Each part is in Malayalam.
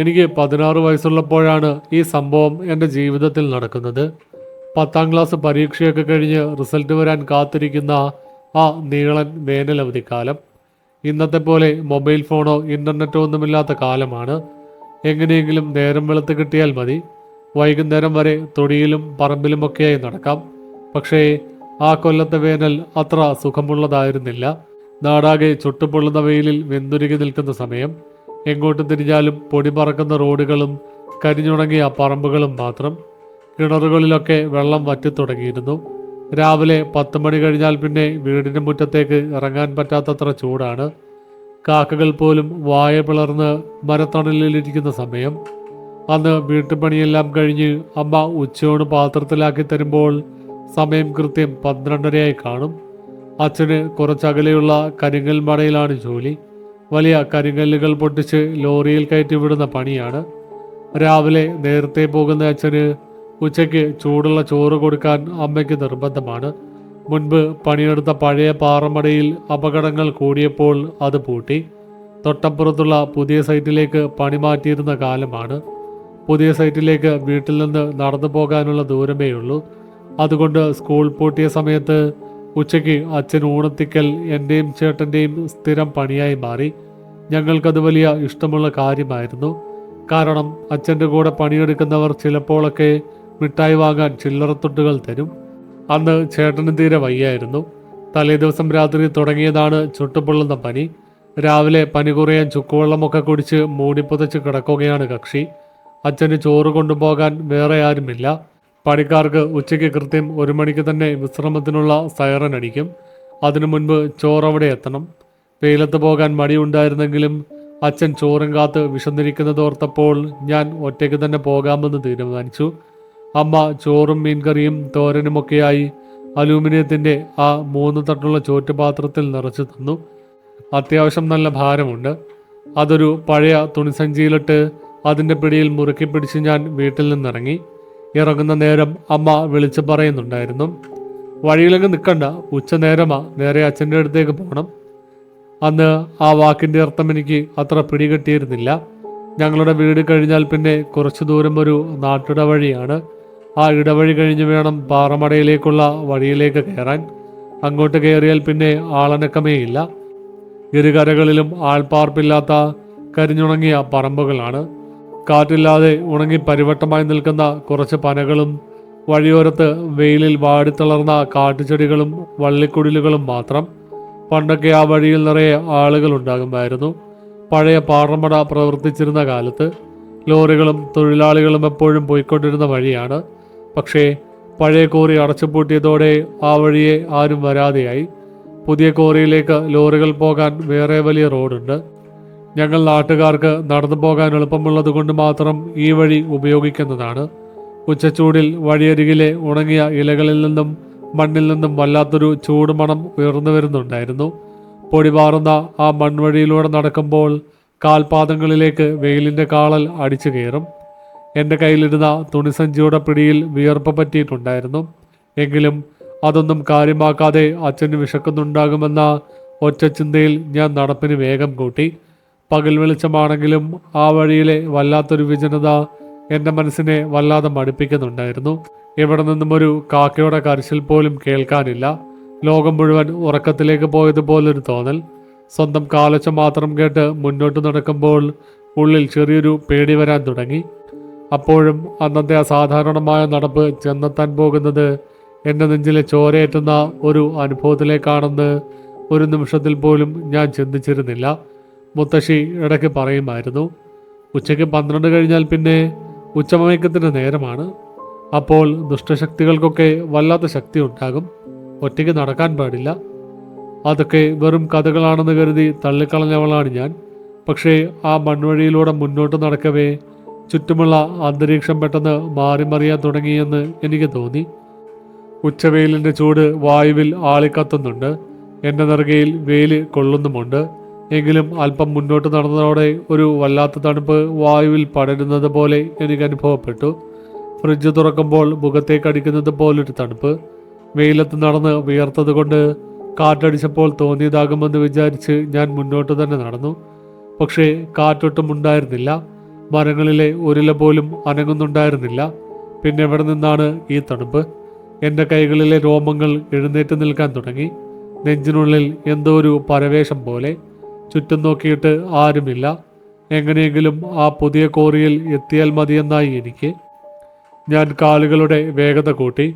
എനിക്ക് 16 വയസ്സുള്ളപ്പോഴാണ് ഈ സംഭവം എൻ്റെ ജീവിതത്തിൽ നടക്കുന്നത്. 10ാം ക്ലാസ് പരീക്ഷയൊക്കെ കഴിഞ്ഞ് റിസൾട്ട് വരാൻ കാത്തിരിക്കുന്ന ആ നീളൻ വേനലവധിക്കാലം. ഇന്നത്തെ പോലെ മൊബൈൽ ഫോണോ ഇൻ്റർനെറ്റോ ഒന്നുമില്ലാത്ത കാലമാണ്. എങ്ങനെയെങ്കിലും നേരം വെളുത്ത് കിട്ടിയാൽ മതി. വൈകുന്നേരം വരെ തൊടിയിലും പറമ്പിലുമൊക്കെയായി നടക്കാം. പക്ഷേ ആ കൊല്ലത്തെ വേനൽ അത്ര സുഖമുള്ളതായിരുന്നില്ല. നാടാകെ ചുട്ടുപൊള്ളുന്ന വെയിലിൽ വെന്തുരുകി നിൽക്കുന്ന സമയം. എങ്ങോട്ട് തിരിഞ്ഞാലും പൊടി പറക്കുന്ന റോഡുകളും കരിഞ്ഞുണങ്ങിയ പറമ്പുകളും മാത്രം. കിണറുകളിലൊക്കെ വെള്ളം വറ്റിത്തുടങ്ങിയിരുന്നു. രാവിലെ 10 മണി കഴിഞ്ഞാൽ പിന്നെ വീടിൻ്റെ മുറ്റത്തേക്ക് ഇറങ്ങാൻ പറ്റാത്തത്ര ചൂടാണ്. കാക്കകൾ പോലും വായ പിളർന്ന് മരത്തണലിലിരിക്കുന്ന സമയം. അന്ന് വീട്ടുപണിയെല്ലാം കഴിഞ്ഞ് അമ്മ ഉച്ചയോട് പാത്രത്തിലാക്കി തരുമ്പോൾ സമയം കൃത്യം 12:30 കാണും. അച്ഛന് കുറച്ചകലെയുള്ള കരിങ്കൽ മടയിലാണ് ജോലി. വലിയ കരിങ്കല്ലുകൾ പൊട്ടിച്ച് ലോറിയിൽ കയറ്റി വിടുന്ന പണിയാണ്. രാവിലെ നേരത്തെ പോകുന്ന അച്ഛന് ഉച്ചയ്ക്ക് ചൂടുള്ള ചോറ് കൊടുക്കാൻ അമ്മയ്ക്ക് നിർബന്ധമാണ്. മുൻപ് പണിയെടുത്ത പഴയ പാറമടയിൽ അപകടങ്ങൾ കൂടിയപ്പോൾ അത് പൂട്ടി. തൊട്ടപ്പുറത്തുള്ള പുതിയ സൈറ്റിലേക്ക് പണി മാറ്റിയിരുന്ന കാലമാണ്. പുതിയ സൈറ്റിലേക്ക് വീട്ടിൽ നിന്ന് നടന്നു പോകാനുള്ള ദൂരമേയുള്ളൂ. അതുകൊണ്ട് സ്കൂൾ പൂട്ടിയ സമയത്ത് ഉച്ചയ്ക്ക് അച്ഛൻ ഊണെത്തിക്കൽ എൻ്റെയും ചേട്ടൻ്റെയും സ്ഥിരം പണിയായി മാറി. ഞങ്ങൾക്കത് വലിയ ഇഷ്ടമുള്ള കാര്യമായിരുന്നു. കാരണം അച്ഛൻ്റെ കൂടെ പണിയെടുക്കുന്നവർ ചിലപ്പോഴൊക്കെ മിഠായി വാങ്ങാൻ ചില്ലറത്തുട്ടുകൾ തരും. അന്ന് ചേട്ടന് തീരെ വയ്യായിരുന്നു. തലേദിവസം രാത്രി തുടങ്ങിയതാണ് ചുട്ടുപൊള്ളുന്ന പനി. രാവിലെ പനി കുറയാൻ ചുക്കുവെള്ളമൊക്കെ കുടിച്ച് മൂടിപ്പുതച്ച് കിടക്കുകയാണ് കക്ഷി. അച്ഛന് ചോറ് കൊണ്ടുപോകാൻ വേറെ ആരുമില്ല. പണിക്കാർക്ക് ഉച്ചയ്ക്ക് കൃത്യം 1 മണിക്ക് തന്നെ വിശ്രമത്തിനുള്ള സൈറൻ അടിക്കും. അതിനു മുൻപ് ചോറവിടെ എത്തണം. വെയിലത്ത് പോകാൻ മടിയുണ്ടായിരുന്നെങ്കിലും അച്ഛൻ ചോറും കാത്ത് വിശന്നിരിക്കുന്നതോർത്തപ്പോൾ ഞാൻ ഒറ്റയ്ക്ക് തന്നെ പോകാമെന്ന് തീരുമാനിച്ചു. അമ്മ ചോറും മീൻകറിയും തോരനുമൊക്കെയായി അലൂമിനിയത്തിൻ്റെ ആ 3 തട്ടുള്ള ചോറ്റുപാത്രത്തിൽ നിറച്ചു തന്നു. അത്യാവശ്യം നല്ല ഭാരമുണ്ട്. അതൊരു പഴയ തുണിസഞ്ചിയിലിട്ട് അതിൻ്റെ പിടിയിൽ മുറുക്കി പിടിച്ച് ഞാൻ വീട്ടിൽ നിന്നിറങ്ങി. ഇറങ്ങുന്ന നേരം അമ്മ വിളിച്ചു പറയുന്നുണ്ടായിരുന്നു, വഴിയിലങ്ങ് നിൽക്കണ്ട, ഉച്ച നേരമാ, നേരെ അച്ഛൻ്റെ അടുത്തേക്ക് പോകണം. അന്ന് ആ വാക്കിൻ്റെ അർത്ഥം എനിക്ക് അത്ര പിടികിട്ടിയിരുന്നില്ല. ഞങ്ങളുടെ വീട് കഴിഞ്ഞാൽ പിന്നെ കുറച്ചു ദൂരം ഒരു നാട്ടിടവഴിയാണ്. ആ ഇടവഴി കഴിഞ്ഞ് വേണം പാറമടയിലേക്കുള്ള വഴിയിലേക്ക് കയറാൻ. അങ്ങോട്ട് കയറിയാൽ പിന്നെ ആളനക്കമേയില്ല. ഇരുകരകളിലും ആൾപ്പാർപ്പില്ലാത്ത കരിഞ്ഞുണങ്ങിയ പറമ്പുകളാണ്. കാറ്റില്ലാതെ ഉണങ്ങി പരിവട്ടമായി നിൽക്കുന്ന കുറച്ച് പനകളും വഴിയോരത്ത് വെയിലിൽ വാടിത്തളർന്ന കാട്ടുചെടികളും വള്ളിക്കുടിലുകളും മാത്രം. പണ്ടൊക്കെ ആ വഴിയിൽ നിറയെ ആളുകൾ ഉണ്ടാകുമായിരുന്നു. പഴയ പാറമട പ്രവർത്തിച്ചിരുന്ന കാലത്ത് ലോറികളും തൊഴിലാളികളും എപ്പോഴും പോയിക്കൊണ്ടിരുന്ന വഴിയാണ്. പക്ഷേ പഴയ കോറി അടച്ചുപൂട്ടിയതോടെ ആ വഴിയെ ആരും വരാതെയായി. പുതിയ കോറിയിലേക്ക് ലോറികൾ പോകാൻ വേറെ വലിയ റോഡുണ്ട്. ഞങ്ങൾ നാട്ടുകാർക്ക് നടന്നു പോകാൻ എളുപ്പമുള്ളത് കൊണ്ട് മാത്രം ഈ വഴി ഉപയോഗിക്കുന്നതാണ്. ഉച്ചച്ചൂടിൽ വഴിയരികിലെ ഉണങ്ങിയ ഇലകളിൽ നിന്നും മണ്ണിൽ നിന്നും വല്ലാത്തൊരു ചൂടുമണം ഉയർന്നു വരുന്നുണ്ടായിരുന്നു. പൊടിപാറുന്ന ആ മൺവഴിയിലൂടെ നടക്കുമ്പോൾ കാൽപാദങ്ങളിലേക്ക് വെയിലിൻ്റെ കാളൽ അടിച്ചു കയറും. എൻ്റെ കയ്യിലിരുന്ന തുണിസഞ്ചിയുടെ പിടിയിൽ വിയർപ്പ് പറ്റിയിട്ടുണ്ടായിരുന്നു. എങ്കിലും അതൊന്നും കാര്യമാക്കാതെ അച്ഛന് വിശക്കുന്നുണ്ടാകുമെന്ന ഒറ്റ ചിന്തയിൽ ഞാൻ നടപ്പിന് വേഗം കൂട്ടി. പകൽ വെളിച്ചമാണെങ്കിലും ആ വഴിയിലെ വല്ലാത്തൊരു വിജനത എൻ്റെ മനസ്സിനെ വല്ലാതെ മടുപ്പിക്കുന്നുണ്ടായിരുന്നു. ഇവിടെ നിന്നും ഒരു കാക്കയുടെ കരച്ചിൽ പോലും കേൾക്കാനില്ല. ലോകം മുഴുവൻ ഉറക്കത്തിലേക്ക് പോയതുപോലൊരു തോന്നൽ. സ്വന്തം കാലൊച്ച മാത്രം കേട്ട് മുന്നോട്ട് നടക്കുമ്പോൾ ഉള്ളിൽ ചെറിയൊരു പേടി വരാൻ തുടങ്ങി. അപ്പോഴും അന്നത്തെ അസാധാരണമായ നടപ്പ് ചെന്നെത്താൻ പോകുന്നത് എൻ്റെ നെഞ്ചിലെ ചോരയേറ്റുന്ന ഒരു അനുഭവത്തിലേക്കാണെന്ന് ഒരു നിമിഷത്തിൽ പോലും ഞാൻ ചിന്തിച്ചിരുന്നില്ല. മുത്തശ്ശി ഇടയ്ക്ക് പറയുമായിരുന്നു, ഉച്ചയ്ക്ക് 12 കഴിഞ്ഞാൽ പിന്നെ ഉച്ചമയക്കത്തിൻ്റെ നേരമാണ്. അപ്പോൾ ദുഷ്ടശക്തികൾക്കൊക്കെ വല്ലാത്ത ശക്തി ഉണ്ടാകും. ഒറ്റയ്ക്ക് നടക്കാൻ പാടില്ല. അതൊക്കെ വെറും കഥകളാണെന്ന് കരുതി തള്ളിക്കളഞ്ഞവളാണ് ഞാൻ. പക്ഷേ ആ മൺവഴിയിലൂടെ മുന്നോട്ട് നടക്കവേ ചുറ്റുമുള്ള അന്തരീക്ഷം പെട്ടെന്ന് മാറിമറിയാൻ തുടങ്ങിയെന്ന് എനിക്ക് തോന്നി. ഉച്ചവെയിലിൻ്റെ ചൂട് വായുവിൽ ആളിക്കത്തുന്നുണ്ട്. എൻ്റെ നെറുകയിൽ വെയിൽ കൊള്ളുന്നുമുണ്ട്. എങ്കിലും അല്പം മുന്നോട്ട് നടന്നതോടെ ഒരു വല്ലാത്ത തണുപ്പ് വായുവിൽ പടരുന്നത് പോലെ എനിക്ക് അനുഭവപ്പെട്ടു. ഫ്രിഡ്ജ് തുറക്കുമ്പോൾ മുഖത്തേക്ക് അടിക്കുന്നത് പോലൊരു തണുപ്പ്. വെയിലത്ത് നടന്ന് വിയർത്തത് കൊണ്ട് കാറ്റടിച്ചപ്പോൾ തോന്നിയതാകുമെന്ന് വിചാരിച്ച് ഞാൻ മുന്നോട്ട് തന്നെ നടന്നു. പക്ഷേ കാറ്റൊട്ടും ഉണ്ടായിരുന്നില്ല. മരങ്ങളിലെ ഒരില പോലും അനങ്ങുന്നുണ്ടായിരുന്നില്ല. പിന്നെ എവിടെ നിന്നാണ് ഈ തണുപ്പ്? എൻ്റെ കൈകളിലെ രോമങ്ങൾ എഴുന്നേറ്റ് നിൽക്കാൻ തുടങ്ങി. നെഞ്ചിനുള്ളിൽ എന്തോ ഒരു പരവേശം പോലെ. ചുറ്റും നോക്കിയിട്ട് ആരുമില്ല. എങ്ങനെയെങ്കിലും ആ പുതിയ കോറിയിൽ എത്തിയാൽ മതിയെന്നായി എനിക്ക്. ഞാൻ കാലുകളുടെ വേഗത കൂട്ടി.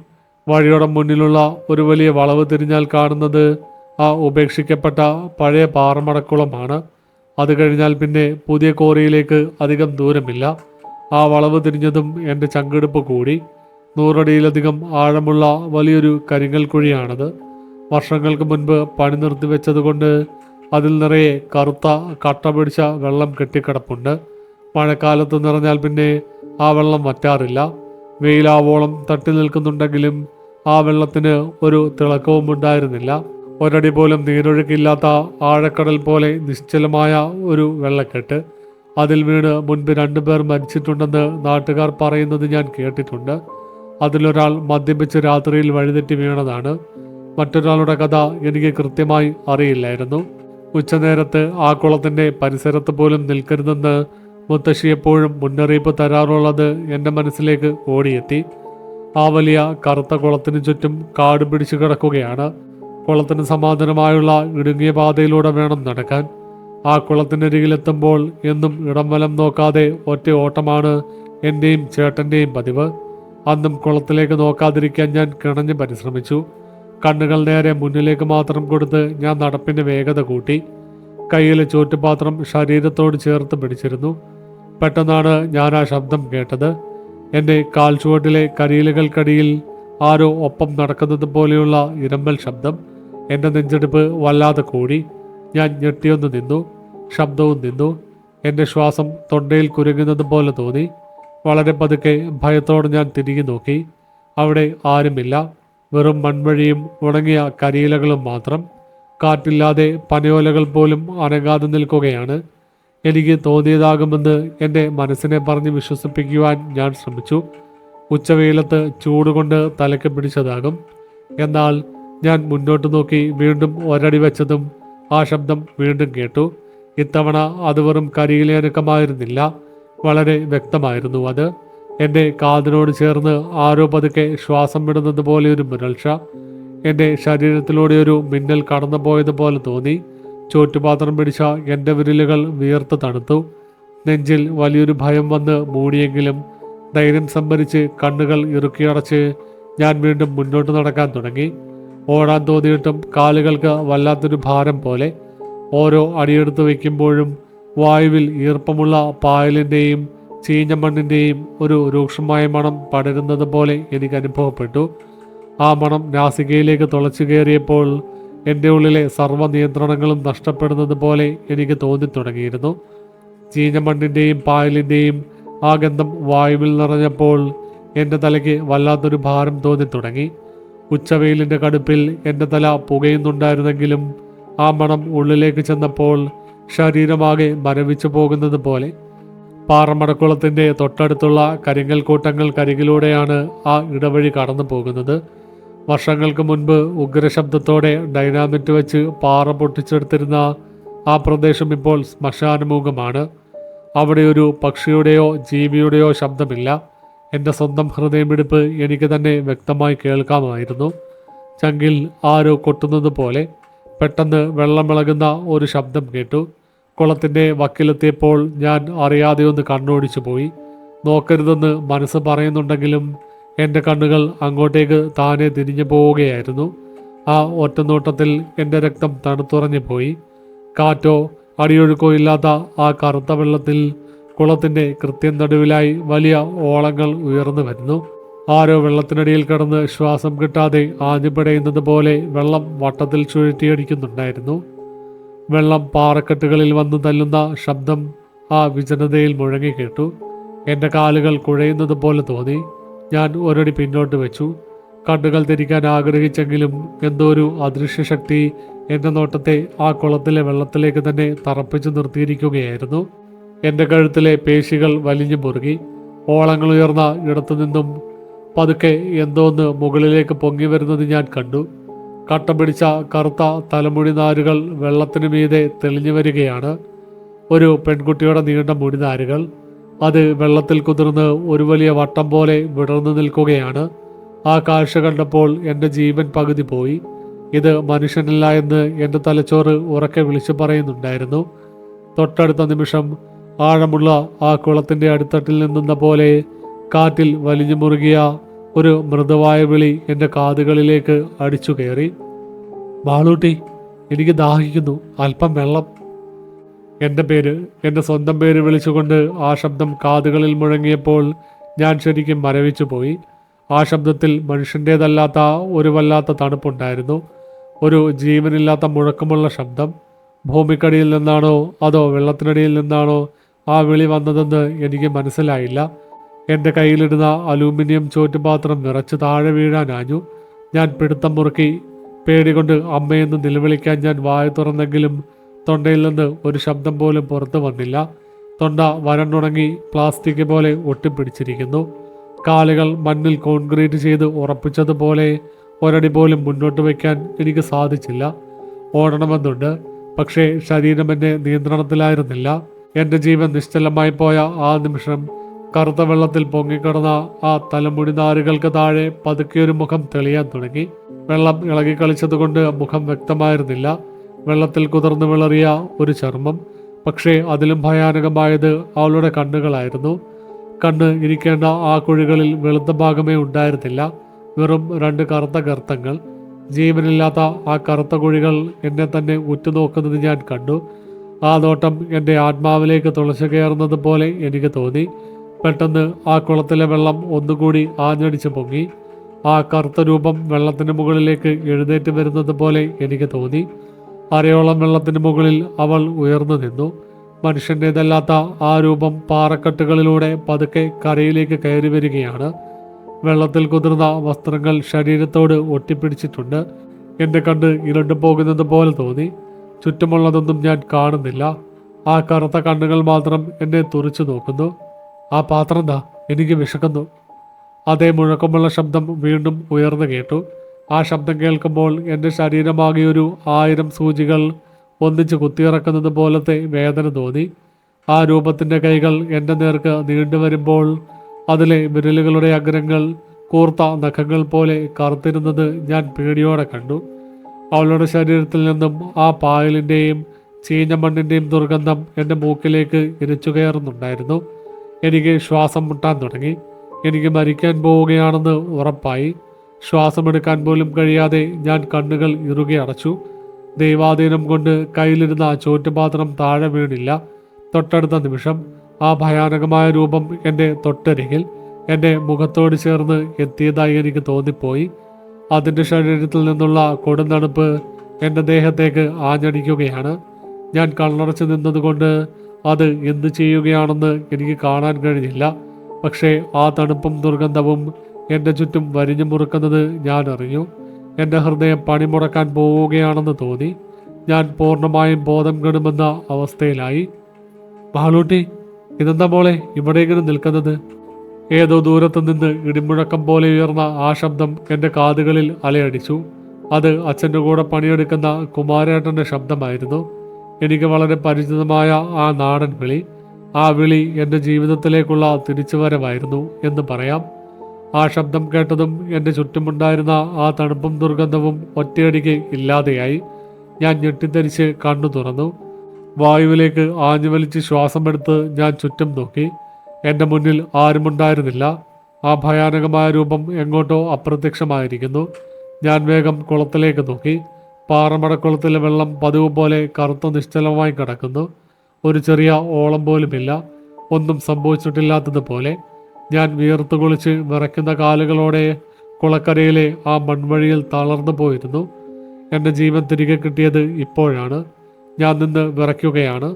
വഴിയുടെ മുന്നിലുള്ള ഒരു വലിയ വളവ് തിരിഞ്ഞാൽ കാണുന്നത് ആ ഉപേക്ഷിക്കപ്പെട്ട പഴയ പാറമടക്കുളമാണ്. അത് കഴിഞ്ഞാൽ പിന്നെ പുതിയ കോറിയിലേക്ക് അധികം ദൂരമില്ല. ആ വളവ് തിരിഞ്ഞതും എൻ്റെ ചങ്കെടുപ്പ് കൂടി. 100 അടിയിലധികം ആഴമുള്ള വലിയൊരു കരിങ്കൽ കുഴിയാണത്. വർഷങ്ങൾക്ക് മുൻപ് പണി നിർത്തിവെച്ചതുകൊണ്ട് അതിൽ നിറയെ കറുത്ത കട്ട പിടിച്ച വെള്ളം കെട്ടിക്കിടപ്പുണ്ട്. മഴക്കാലത്ത് നിറഞ്ഞാൽ പിന്നെ ആ വെള്ളം വറ്റാറില്ല. വെയിലാവോളം തട്ടി നിൽക്കുന്നുണ്ടെങ്കിലും ആ വെള്ളത്തിന് ഒരു തിളക്കവും ഉണ്ടായിരുന്നില്ല. ഒരടി പോലും നീരൊഴുക്കില്ലാത്ത ആഴക്കടൽ പോലെ നിശ്ചലമായ ഒരു വെള്ളക്കെട്ട്. അതിൽ വീണ് മുൻപ് 2 പേർ മരിച്ചിട്ടുണ്ടെന്ന് നാട്ടുകാർ പറയുന്നത് ഞാൻ കേട്ടിട്ടുണ്ട്. അതിലൊരാൾ മദ്യപിച്ച് രാത്രിയിൽ വഴിതെറ്റി വീണതാണ്. മറ്റൊരാളുടെ കഥ എനിക്ക് കൃത്യമായി അറിയില്ലായിരുന്നു. ഉച്ചനേരത്ത് ആ കുളത്തിൻ്റെ പരിസരത്ത് പോലും നിൽക്കരുതെന്ന് മുത്തശ്ശി എപ്പോഴും മുന്നറിയിപ്പ് തരാറുള്ളത് എൻ്റെ മനസ്സിലേക്ക് ഓടിയെത്തി. ആ വലിയ കറുത്ത കുളത്തിന് ചുറ്റും കാട് പിടിച്ചു കിടക്കുകയാണ്. കുളത്തിന് സമാന്തരമായുള്ള ഇടുങ്ങിയ പാതയിലൂടെ വേണം നടക്കാൻ. ആ കുളത്തിനരികിലെത്തുമ്പോൾ എന്നും ഇടം വലം നോക്കാതെ ഒറ്റ ഓട്ടമാണ് എൻ്റെയും ചേട്ടൻ്റെയും പതിവ്. അന്നും കുളത്തിലേക്ക് നോക്കാതിരിക്കാൻ ഞാൻ കിണഞ്ഞ് പരിശ്രമിച്ചു. കണ്ണുകൾ നേരെ മുന്നിലേക്ക് മാത്രം കൊടുത്ത് ഞാൻ നടപ്പിൻ്റെ വേഗത കൂട്ടി. കയ്യിലെ ചോറ്റുപാത്രം ശരീരത്തോട് ചേർത്ത് പിടിച്ചിരുന്നു. പെട്ടെന്നാണ് ഞാൻ ആ ശബ്ദം കേട്ടത്. എൻ്റെ കാൽച്ചുവട്ടിലെ കരിയിലുകൾക്കടിയിൽ ആരോ ഒപ്പം നടക്കുന്നത് പോലെയുള്ള ഇരമ്പൽ ശബ്ദം. എൻ്റെ നെഞ്ചെടുപ്പ് വല്ലാതെ കൂടി. ഞാൻ ഞെട്ടിയൊന്ന് നിന്നു. ശബ്ദവും നിന്നു. എൻ്റെ ശ്വാസം തൊണ്ടയിൽ കുരുങ്ങുന്നത് പോലെ തോന്നി. വളരെ പതുക്കെ ഭയത്തോടെ ഞാൻ തിരികെ നോക്കി. അവിടെ ആരുമില്ല. വെറും മൺവഴിയും ഉണങ്ങിയ കരിയിലകളും മാത്രം. കാറ്റില്ലാതെ പനയോലകൾ പോലും അനങ്ങാതെ നിൽക്കുകയാണ്. എനിക്ക് തോന്നിയതാകുമെന്ന് എൻ്റെ മനസ്സിനെ പറഞ്ഞ് വിശ്വസിപ്പിക്കുവാൻ ഞാൻ ശ്രമിച്ചു. ഉച്ചവെയിലത്ത് ചൂടുകൊണ്ട് തലയ്ക്ക് പിടിച്ചതാകും. എന്നാൽ ഞാൻ മുന്നോട്ട് നോക്കി വീണ്ടും ഒരടി വെച്ചതും ആ ശബ്ദം വീണ്ടും കേട്ടു. ഇത്തവണ അത് വെറും കരിയിലനക്കമായിരുന്നില്ല, വളരെ വ്യക്തമായിരുന്നു അത്. എൻ്റെ കാതിനോട് ചേർന്ന് ആരോ പതുക്കെ ശ്വാസം വിടുന്നത് പോലെ ഒരു മുരൾച്ച. എൻ്റെ ശരീരത്തിലൂടെ ഒരു മിന്നൽ കടന്നു പോയതുപോലെ തോന്നി. ചോറ്റുപാത്രം പിടിച്ച എൻ്റെ വിരലുകൾ വിയർത്ത് തണുത്തു. നെഞ്ചിൽ വലിയൊരു ഭയം വന്ന് മൂടിയെങ്കിലും ധൈര്യം സംഭരിച്ച് കണ്ണുകൾ ഇറുക്കിയടച്ച് ഞാൻ വീണ്ടും മുന്നോട്ട് നടക്കാൻ തുടങ്ങി. ഓടാൻ തോന്നിയിട്ടും കാലുകൾക്ക് വല്ലാത്തൊരു ഭാരം പോലെ. ഓരോ അടിയെടുത്ത് വയ്ക്കുമ്പോഴും വായുവിൽ ഈർപ്പമുള്ള പായലിൻ്റെയും ചീഞ്ഞ മണ്ണിൻ്റെയും ഒരു രൂക്ഷമായ മണം പടരുന്നത് പോലെ എനിക്ക് അനുഭവപ്പെട്ടു. ആ മണം നാസികയിലേക്ക് തുളച്ചു കയറിയപ്പോൾ എൻ്റെ ഉള്ളിലെ സർവ്വ നിയന്ത്രണങ്ങളും നഷ്ടപ്പെടുന്നത് പോലെ എനിക്ക് തോന്നിത്തുടങ്ങിയിരുന്നു. ചീഞ്ഞ മണ്ണിൻ്റെയും പായലിൻ്റെയും ആ ഗന്ധം വായുവിൽ നിറഞ്ഞപ്പോൾ എൻ്റെ തലയ്ക്ക് വല്ലാത്തൊരു ഭാരം തോന്നിത്തുടങ്ങി. ഉച്ചവെയിലിൻ്റെ കടുപ്പിൽ എൻ്റെ തല പുകയുന്നുണ്ടായിരുന്നെങ്കിലും ആ മണം ഉള്ളിലേക്ക് ചെന്നപ്പോൾ ശരീരമാകെ മരവിച്ചു പോകുന്നത് പോലെ. പാറമടക്കുളത്തിൻ്റെ തൊട്ടടുത്തുള്ള കരിങ്കൽ കൂട്ടങ്ങൾക്കരികിലൂടെയാണ് ആ ഇടവഴി കടന്നു പോകുന്നത്. വർഷങ്ങൾക്ക് മുൻപ് ഉഗ്രശബ്ദത്തോടെ ഡൈനാമിറ്റ് വെച്ച് പാറ പൊട്ടിച്ചെടുത്തിരുന്ന ആ പ്രദേശം ഇപ്പോൾ ശ്മശാനമുഖമാണ്. അവിടെ ഒരു പക്ഷിയുടെയോ ജീവിയുടെയോ ശബ്ദമില്ല. എൻ്റെ സ്വന്തം ഹൃദയമിടിപ്പ് എനിക്ക് തന്നെ വ്യക്തമായി കേൾക്കാമായിരുന്നു. ചങ്കിൽ ആരോ കൊട്ടുന്നത് പോലെ. പെട്ടെന്ന് വെള്ളമിളകുന്ന ഒരു ശബ്ദം കേട്ടു. കുളത്തിൻ്റെ വക്കിലെത്തിയപ്പോൾ ഞാൻ അറിയാതെ ഒന്ന് കണ്ണോടിച്ചു പോയി. നോക്കരുതെന്ന് മനസ്സ് പറയുന്നുണ്ടെങ്കിലും എൻ്റെ കണ്ണുകൾ അങ്ങോട്ടേക്ക് താനെ തിരിഞ്ഞു പോവുകയായിരുന്നു. ആ ഒറ്റനോട്ടത്തിൽ എൻ്റെ രക്തം തണുത്തുറഞ്ഞു പോയി. കാറ്റോ അടിയൊഴുക്കോ ഇല്ലാത്ത ആ കറുത്ത വെള്ളത്തിൽ കുളത്തിൻ്റെ കൃത്യം നടുവിലായി വലിയ ഓളങ്ങൾ ഉയർന്നു വരുന്നു. ആരോ വെള്ളത്തിനടിയിൽ കിടന്ന് ശ്വാസം കിട്ടാതെ ആഞ്ഞുപിടയുന്നത് പോലെ വെള്ളം വട്ടത്തിൽ ചുഴറ്റിയടിക്കുന്നുണ്ടായിരുന്നു. വെള്ളം പാറക്കെട്ടുകളിൽ വന്നു തല്ലുന്ന ശബ്ദം ആ വിജനതയിൽ മുഴങ്ങി കേട്ടു. എൻ്റെ കാലുകൾ കുഴയുന്നത് പോലെ തോന്നി. ഞാൻ ഒരടി പിന്നോട്ട് വെച്ചു. കണ്ണുകൾ തിരിക്കാൻ ആഗ്രഹിച്ചെങ്കിലും എന്തോ ഒരു അദൃശ്യശക്തി എൻ്റെ നോട്ടത്തെ ആ കുളത്തിലെ വെള്ളത്തിലേക്ക് തന്നെ തറപ്പിച്ചു നിർത്തിയിരിക്കുകയായിരുന്നു. എൻ്റെ കഴുത്തിലെ പേശികൾ വലിഞ്ഞു മുറുകി. ഓളങ്ങൾ ഉയർന്ന ഇടത്തു നിന്നും പതുക്കെ എന്തോന്ന് മുകളിലേക്ക് പൊങ്ങി വരുന്നത് ഞാൻ കണ്ടു. കട്ട പിടിച്ച കറുത്ത തലമുടി നാരുകൾ വെള്ളത്തിനു മീതെ തെളിഞ്ഞു വരികയാണ്. ഒരു പെൺകുട്ടിയുടെ നീണ്ട മുടിനാരുകൾ. അത് വെള്ളത്തിൽ കുതിർന്ന് ഒരു വലിയ വട്ടം പോലെ വിടർന്നു നിൽക്കുകയാണ്. ആ കാഴ്ച കണ്ടപ്പോൾ എൻ്റെ ജീവൻ പകുതി പോയി. ഇത് മനുഷ്യനല്ല എന്ന് എൻ്റെ തലച്ചോറ് ഉറക്കെ വിളിച്ചു പറയുന്നുണ്ടായിരുന്നു. തൊട്ടടുത്ത നിമിഷം ആഴമുള്ള ആ കുളത്തിൻ്റെ അടിത്തട്ടിൽ നിന്നെന്ന പോലെ കാറ്റിൽ വലിഞ്ഞു മുറുകിയ ഒരു മൃദുവായ വിളി എൻ്റെ കാതുകളിലേക്ക് അടിച്ചു കയറി. മാളൂട്ടി, എനിക്ക് ദാഹിക്കുന്നു, അല്പം വെള്ളം. എൻ്റെ സ്വന്തം പേര് വിളിച്ചുകൊണ്ട് ആ ശബ്ദം കാതുകളിൽ മുഴങ്ങിയപ്പോൾ ഞാൻ ശരിക്കും മരവിച്ചു പോയി. ആ ശബ്ദത്തിൽ മനുഷ്യൻ്റേതല്ലാത്ത ഒരു വല്ലാത്ത തണുപ്പുണ്ടായിരുന്നു. ഒരു ജീവനില്ലാത്ത മുഴക്കമുള്ള ശബ്ദം. ഭൂമിക്കടിയിൽ നിന്നാണോ അതോ വെള്ളത്തിനടിയിൽ നിന്നാണോ ആ വിളി വന്നതെന്ന് എനിക്ക് മനസ്സിലായില്ല. എൻ്റെ കയ്യിലിരുന്ന അലൂമിനിയം ചോറ്റുപാത്രം വിറച്ച് താഴെ വീഴാനാഞ്ഞു. ഞാൻ പിടുത്തം മുറുക്കി. പേടികൊണ്ട് അമ്മയെന്ന് നിലവിളിക്കാൻ ഞാൻ വായ തുറന്നെങ്കിലും തൊണ്ടയിൽ നിന്ന് ഒരു ശബ്ദം പോലും പുറത്തു വന്നില്ല. തൊണ്ട വരണ്ടുണങ്ങി പ്ലാസ്റ്റിക് പോലെ ഒട്ടിപ്പിടിച്ചിരിക്കുന്നു. കാലുകൾ മണ്ണിൽ കോൺക്രീറ്റ് ചെയ്ത് ഉറപ്പിച്ചതുപോലെ ഒരടി പോലും മുന്നോട്ട് വയ്ക്കാൻ എനിക്ക് സാധിച്ചില്ല. ഓടണമെന്നുണ്ട്, പക്ഷേ ശരീരം എൻ്റെ നിയന്ത്രണത്തിലായിരുന്നില്ല. എൻ്റെ ജീവൻ നിശ്ചലമായി പോയ ആ നിമിഷം കറുത്ത വെള്ളത്തിൽ പൊങ്ങിക്കിടന്ന ആ തലമുടി നാരുകൾക്ക് താഴെ പതുക്കെയൊരു മുഖം തെളിയാൻ തുടങ്ങി. വെള്ളം ഇളകി കളിച്ചതുകൊണ്ട് മുഖം വ്യക്തമായിരുന്നില്ല. വെള്ളത്തിൽ കുതിർന്നു വിളറിയ ഒരു ചർമ്മം. പക്ഷേ അതിലും ഭയാനകമായത് അവളുടെ കണ്ണുകളായിരുന്നു. കണ്ണ് ഇരിക്കേണ്ട ആ കുഴികളിൽ വെളുത്ത ഭാഗമേ ഉണ്ടായിരുന്നില്ല. വെറും 2 കറുത്ത ഗർത്തങ്ങൾ. ജീവനില്ലാത്ത ആ കറുത്ത കുഴികൾ എന്നെ തന്നെ ഉറ്റുനോക്കുന്നത് ഞാൻ കണ്ടു. ആ നോട്ടം എൻ്റെ ആത്മാവിലേക്ക് തുളച്ചു കയറുന്നത് പോലെ എനിക്ക് തോന്നി. പെട്ടെന്ന് ആ കുളത്തിലെ വെള്ളം ഒന്നുകൂടി ആഞ്ഞടിച്ച് പൊങ്ങി. ആ കറുത്ത രൂപം വെള്ളത്തിന് മുകളിലേക്ക് എഴുന്നേറ്റ് വരുന്നത് പോലെ എനിക്ക് തോന്നി. അരയോളം വെള്ളത്തിന് മുകളിൽ അവൾ ഉയർന്നു നിന്നു. മനുഷ്യൻ്റേതല്ലാത്ത ആ രൂപം പാറക്കെട്ടുകളിലൂടെ പതുക്കെ കരയിലേക്ക് കയറി വരികയാണ്. വെള്ളത്തിൽ കുതിർന്ന വസ്ത്രങ്ങൾ ശരീരത്തോട് ഒട്ടിപ്പിടിച്ചിട്ടുണ്ട്. എൻ്റെ കണ്ണ് ഇരുണ്ടു പോകുന്നത് പോലെ തോന്നി. ചുറ്റുമുള്ളതൊന്നും ഞാൻ കാണുന്നില്ല. ആ കറുത്ത കണ്ണുകൾ മാത്രം എന്നെ തുറിച്ചു നോക്കുന്നു. ആ പാത്രം ദാ, എനിക്ക് വിശക്കുന്നു. അതേ മുഴക്കമുള്ള ശബ്ദം വീണ്ടും ഉയർന്നു കേട്ടു. ആ ശബ്ദം കേൾക്കുമ്പോൾ എൻ്റെ ശരീരമാകെ ഒരു 1000 സൂചികൾ ഒന്നിച്ച് കുത്തിയിറക്കുന്നത് പോലത്തെ വേദന തോന്നി. ആ രൂപത്തിൻ്റെ കൈകൾ എൻ്റെ നേർക്ക് നീണ്ടു വരുമ്പോൾ അതിലെ വിരലുകളുടെ അഗ്രങ്ങൾ കൂർത്ത നഖങ്ങൾ പോലെ കറുത്തിരുന്നത് ഞാൻ പേടിയോടെ കണ്ടു. അവളുടെ ശരീരത്തിൽ നിന്നും ആ പായലിൻ്റെയും ചീഞ്ഞ മണ്ണിൻ്റെയും ദുർഗന്ധം എൻ്റെ മൂക്കിലേക്ക് ഇരച്ചു കയറുന്നുണ്ടായിരുന്നു. എനിക്ക് ശ്വാസം മുട്ടാൻ തുടങ്ങി. എനിക്ക് മരിക്കാൻ പോവുകയാണെന്ന് ഉറപ്പായി. ശ്വാസമെടുക്കാൻ പോലും കഴിയാതെ ഞാൻ കണ്ണുകൾ ഇറുകെ അടച്ചു. ദൈവാധീനം കൊണ്ട് കയ്യിലിരുന്ന ചോറ്റുപാത്രം താഴെ വീണില്ല. തൊട്ടടുത്ത നിമിഷം ആ ഭയാനകമായ രൂപം എൻ്റെ തൊട്ടരികിൽ എൻ്റെ മുഖത്തോട് ചേർന്ന് എത്തിയതായി എനിക്ക് തോന്നിപ്പോയി. അതിൻ്റെ ശരീരത്തിൽ നിന്നുള്ള കൊടുന്തണുപ്പ് എൻ്റെ ദേഹത്തേക്ക് ആഞ്ഞടിക്കുകയാണ്. ഞാൻ കണ്ണടച്ച് നിന്നതുകൊണ്ട് അത് എന്ത് ചെയ്യുകയാണെന്ന് എനിക്ക് കാണാൻ കഴിഞ്ഞില്ല. പക്ഷേ ആ തണുപ്പും ദുർഗന്ധവും എൻ്റെ ചുറ്റും വരിഞ്ഞു മുറുക്കുന്നത് ഞാൻ അറിഞ്ഞു. എൻ്റെ ഹൃദയം പണിമുടക്കാൻ പോവുകയാണെന്ന് തോന്നി. ഞാൻ പൂർണ്ണമായും ബോധം കെടുമെന്ന അവസ്ഥയിലായി. മാളൂട്ടി, ഇതെന്താ മോളെ ഇവിടെ ഇങ്ങനെ നിൽക്കുന്നത്? ഏതോ ദൂരത്തു നിന്ന് ഇടിമുഴക്കം പോലെ ഉയർന്ന ആ ശബ്ദം എൻ്റെ കാതുകളിൽ അലയടിച്ചു. അത് അച്ഛൻ്റെ കൂടെ പണിയെടുക്കുന്ന കുമാരേട്ടൻ്റെ ശബ്ദമായിരുന്നു. എനിക്ക് വളരെ പരിചിതമായ ആ നാടൻ വിളി. ആ വിളി എൻ്റെ ജീവിതത്തിലേക്കുള്ള തിരിച്ചുവരവായിരുന്നു എന്ന് പറയാം. ആ ശബ്ദം കേട്ടതും എൻ്റെ ചുറ്റുമുണ്ടായിരുന്ന ആ തണുപ്പും ദുർഗന്ധവും ഒറ്റയടിക്ക് ഇല്ലാതെയായി. ഞാൻ ഞെട്ടിത്തെറിച്ച് കണ്ണു തുറന്നു. വായുവിലേക്ക് ആഞ്ഞു വലിച്ച് ശ്വാസമെടുത്ത് ഞാൻ ചുറ്റും നോക്കി. എൻ്റെ മുന്നിൽ ആരുമുണ്ടായിരുന്നില്ല. ആ ഭയാനകമായ രൂപം എങ്ങോട്ടോ അപ്രത്യക്ഷമായിരിക്കുന്നു. ഞാൻ വേഗം കുളത്തിലേക്ക് നോക്കി. പാറമടക്കുളത്തിലെ വെള്ളം പതിവ് പോലെ കറുത്ത നിശ്ചലമായി കിടക്കുന്നു. ഒരു ചെറിയ ഓളം പോലുമില്ല. ഒന്നും സംഭവിച്ചിട്ടില്ലാത്തതുപോലെ. ഞാൻ വിയർത്തു കുളിച്ച് വിറയ്ക്കുന്ന കാലുകളോടെ കുളക്കരയിലെ ആ മൺവഴിയിൽ തളർന്നു പോയിരുന്നു. എൻ്റെ ജീവൻ തിരികെ കിട്ടിയത് ഇപ്പോഴാണ്. ഞാൻ നിന്ന് വിറയ്ക്കുകയാണ്.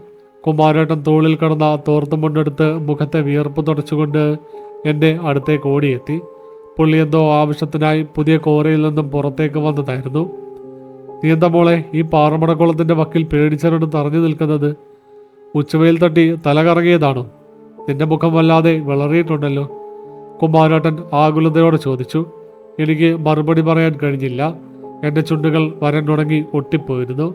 കുമാരേട്ടൻ തോളിൽ കിടന്ന തോർത്തും കൊണ്ടെടുത്ത് മുഖത്തെ വിയർപ്പ് തുടച്ചുകൊണ്ട് എൻ്റെ അടുത്തേക്ക് ഓടിയെത്തി. പുള്ളി എന്തോ ആവശ്യത്തിനായി പുതിയ കോരയിൽ നിന്നും പുറത്തേക്ക് വന്നതായിരുന്നു. നീ എന്താ മോളെ ഈ പാറമടക്കുളത്തിൻ്റെ വക്കിൽ പേടിച്ചവരോട് തറഞ്ഞു നിൽക്കുന്നത്? ഉച്ചവെയിൽ തട്ടി തല കറങ്ങിയതാണോ? നിന്റെ മുഖം വല്ലാതെ വിളറിയിട്ടുണ്ടല്ലോ. കുമാരേട്ടൻ ആകുലതയോടെ ചോദിച്ചു. എനിക്ക് മറുപടി പറയാൻ കഴിഞ്ഞില്ല. എൻ്റെ ചുണ്ടുകൾ വരണ്ടുണങ്ങി ഒട്ടിപ്പോയിരുന്നു.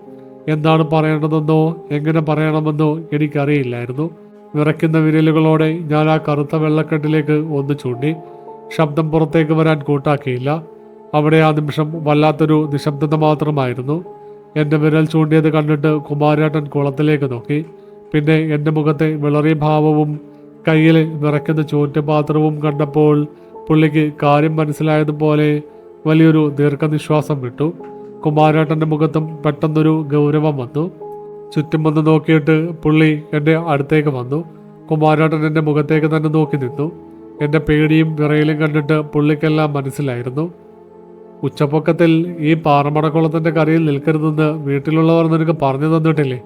എന്താണ് പറയേണ്ടതെന്നോ എങ്ങനെ പറയണമെന്നോ എനിക്കറിയില്ലായിരുന്നു. വിറയ്ക്കുന്ന വിരലുകളോടെ ഞാൻ ആ കറുത്ത വെള്ളക്കെട്ടിലേക്ക് ഒന്ന് ചൂണ്ടി. ശബ്ദം പുറത്തേക്ക് വരാൻ കൂട്ടാക്കിയില്ല. അവിടെ ആ നിമിഷം വല്ലാത്തൊരു നിശബ്ദത മാത്രമായിരുന്നു. എൻ്റെ വിരൽ ചൂണ്ടിയത് കണ്ടിട്ട് കുമാരേട്ടൻ കുളത്തിലേക്ക് നോക്കി. പിന്നെ എൻ്റെ മുഖത്തെ വിളറിയ ഭാവവും കയ്യിൽ വിറയ്ക്കുന്ന ചോറ്റുപാത്രവും കണ്ടപ്പോൾ പുള്ളിക്ക് കാര്യം മനസ്സിലായതുപോലെ വലിയൊരു ദീർഘനിശ്വാസം വിട്ടു. കുമാരേട്ടൻ്റെ മുഖത്തും പെട്ടെന്നൊരു ഗൗരവം വന്നു. ചുറ്റും വന്ന് നോക്കിയിട്ട് പുള്ളി എൻ്റെ അടുത്തേക്ക് വന്നു. കുമാരേട്ടൻ എൻ്റെ മുഖത്തേക്ക് തന്നെ നോക്കി നിന്നു. എൻ്റെ പേടിയും വിറയലും കണ്ടിട്ട് പുള്ളിക്കെല്ലാം മനസ്സിലായിരുന്നു. ഉച്ചപ്പൊക്കത്തിൽ ഈ പാറമടക്കുളത്തിൻ്റെ കരയിൽ നിൽക്കരുതെന്ന് വീട്ടിലുള്ളവർ നിനക്ക് പറഞ്ഞു തന്നിട്ടില്ലേ?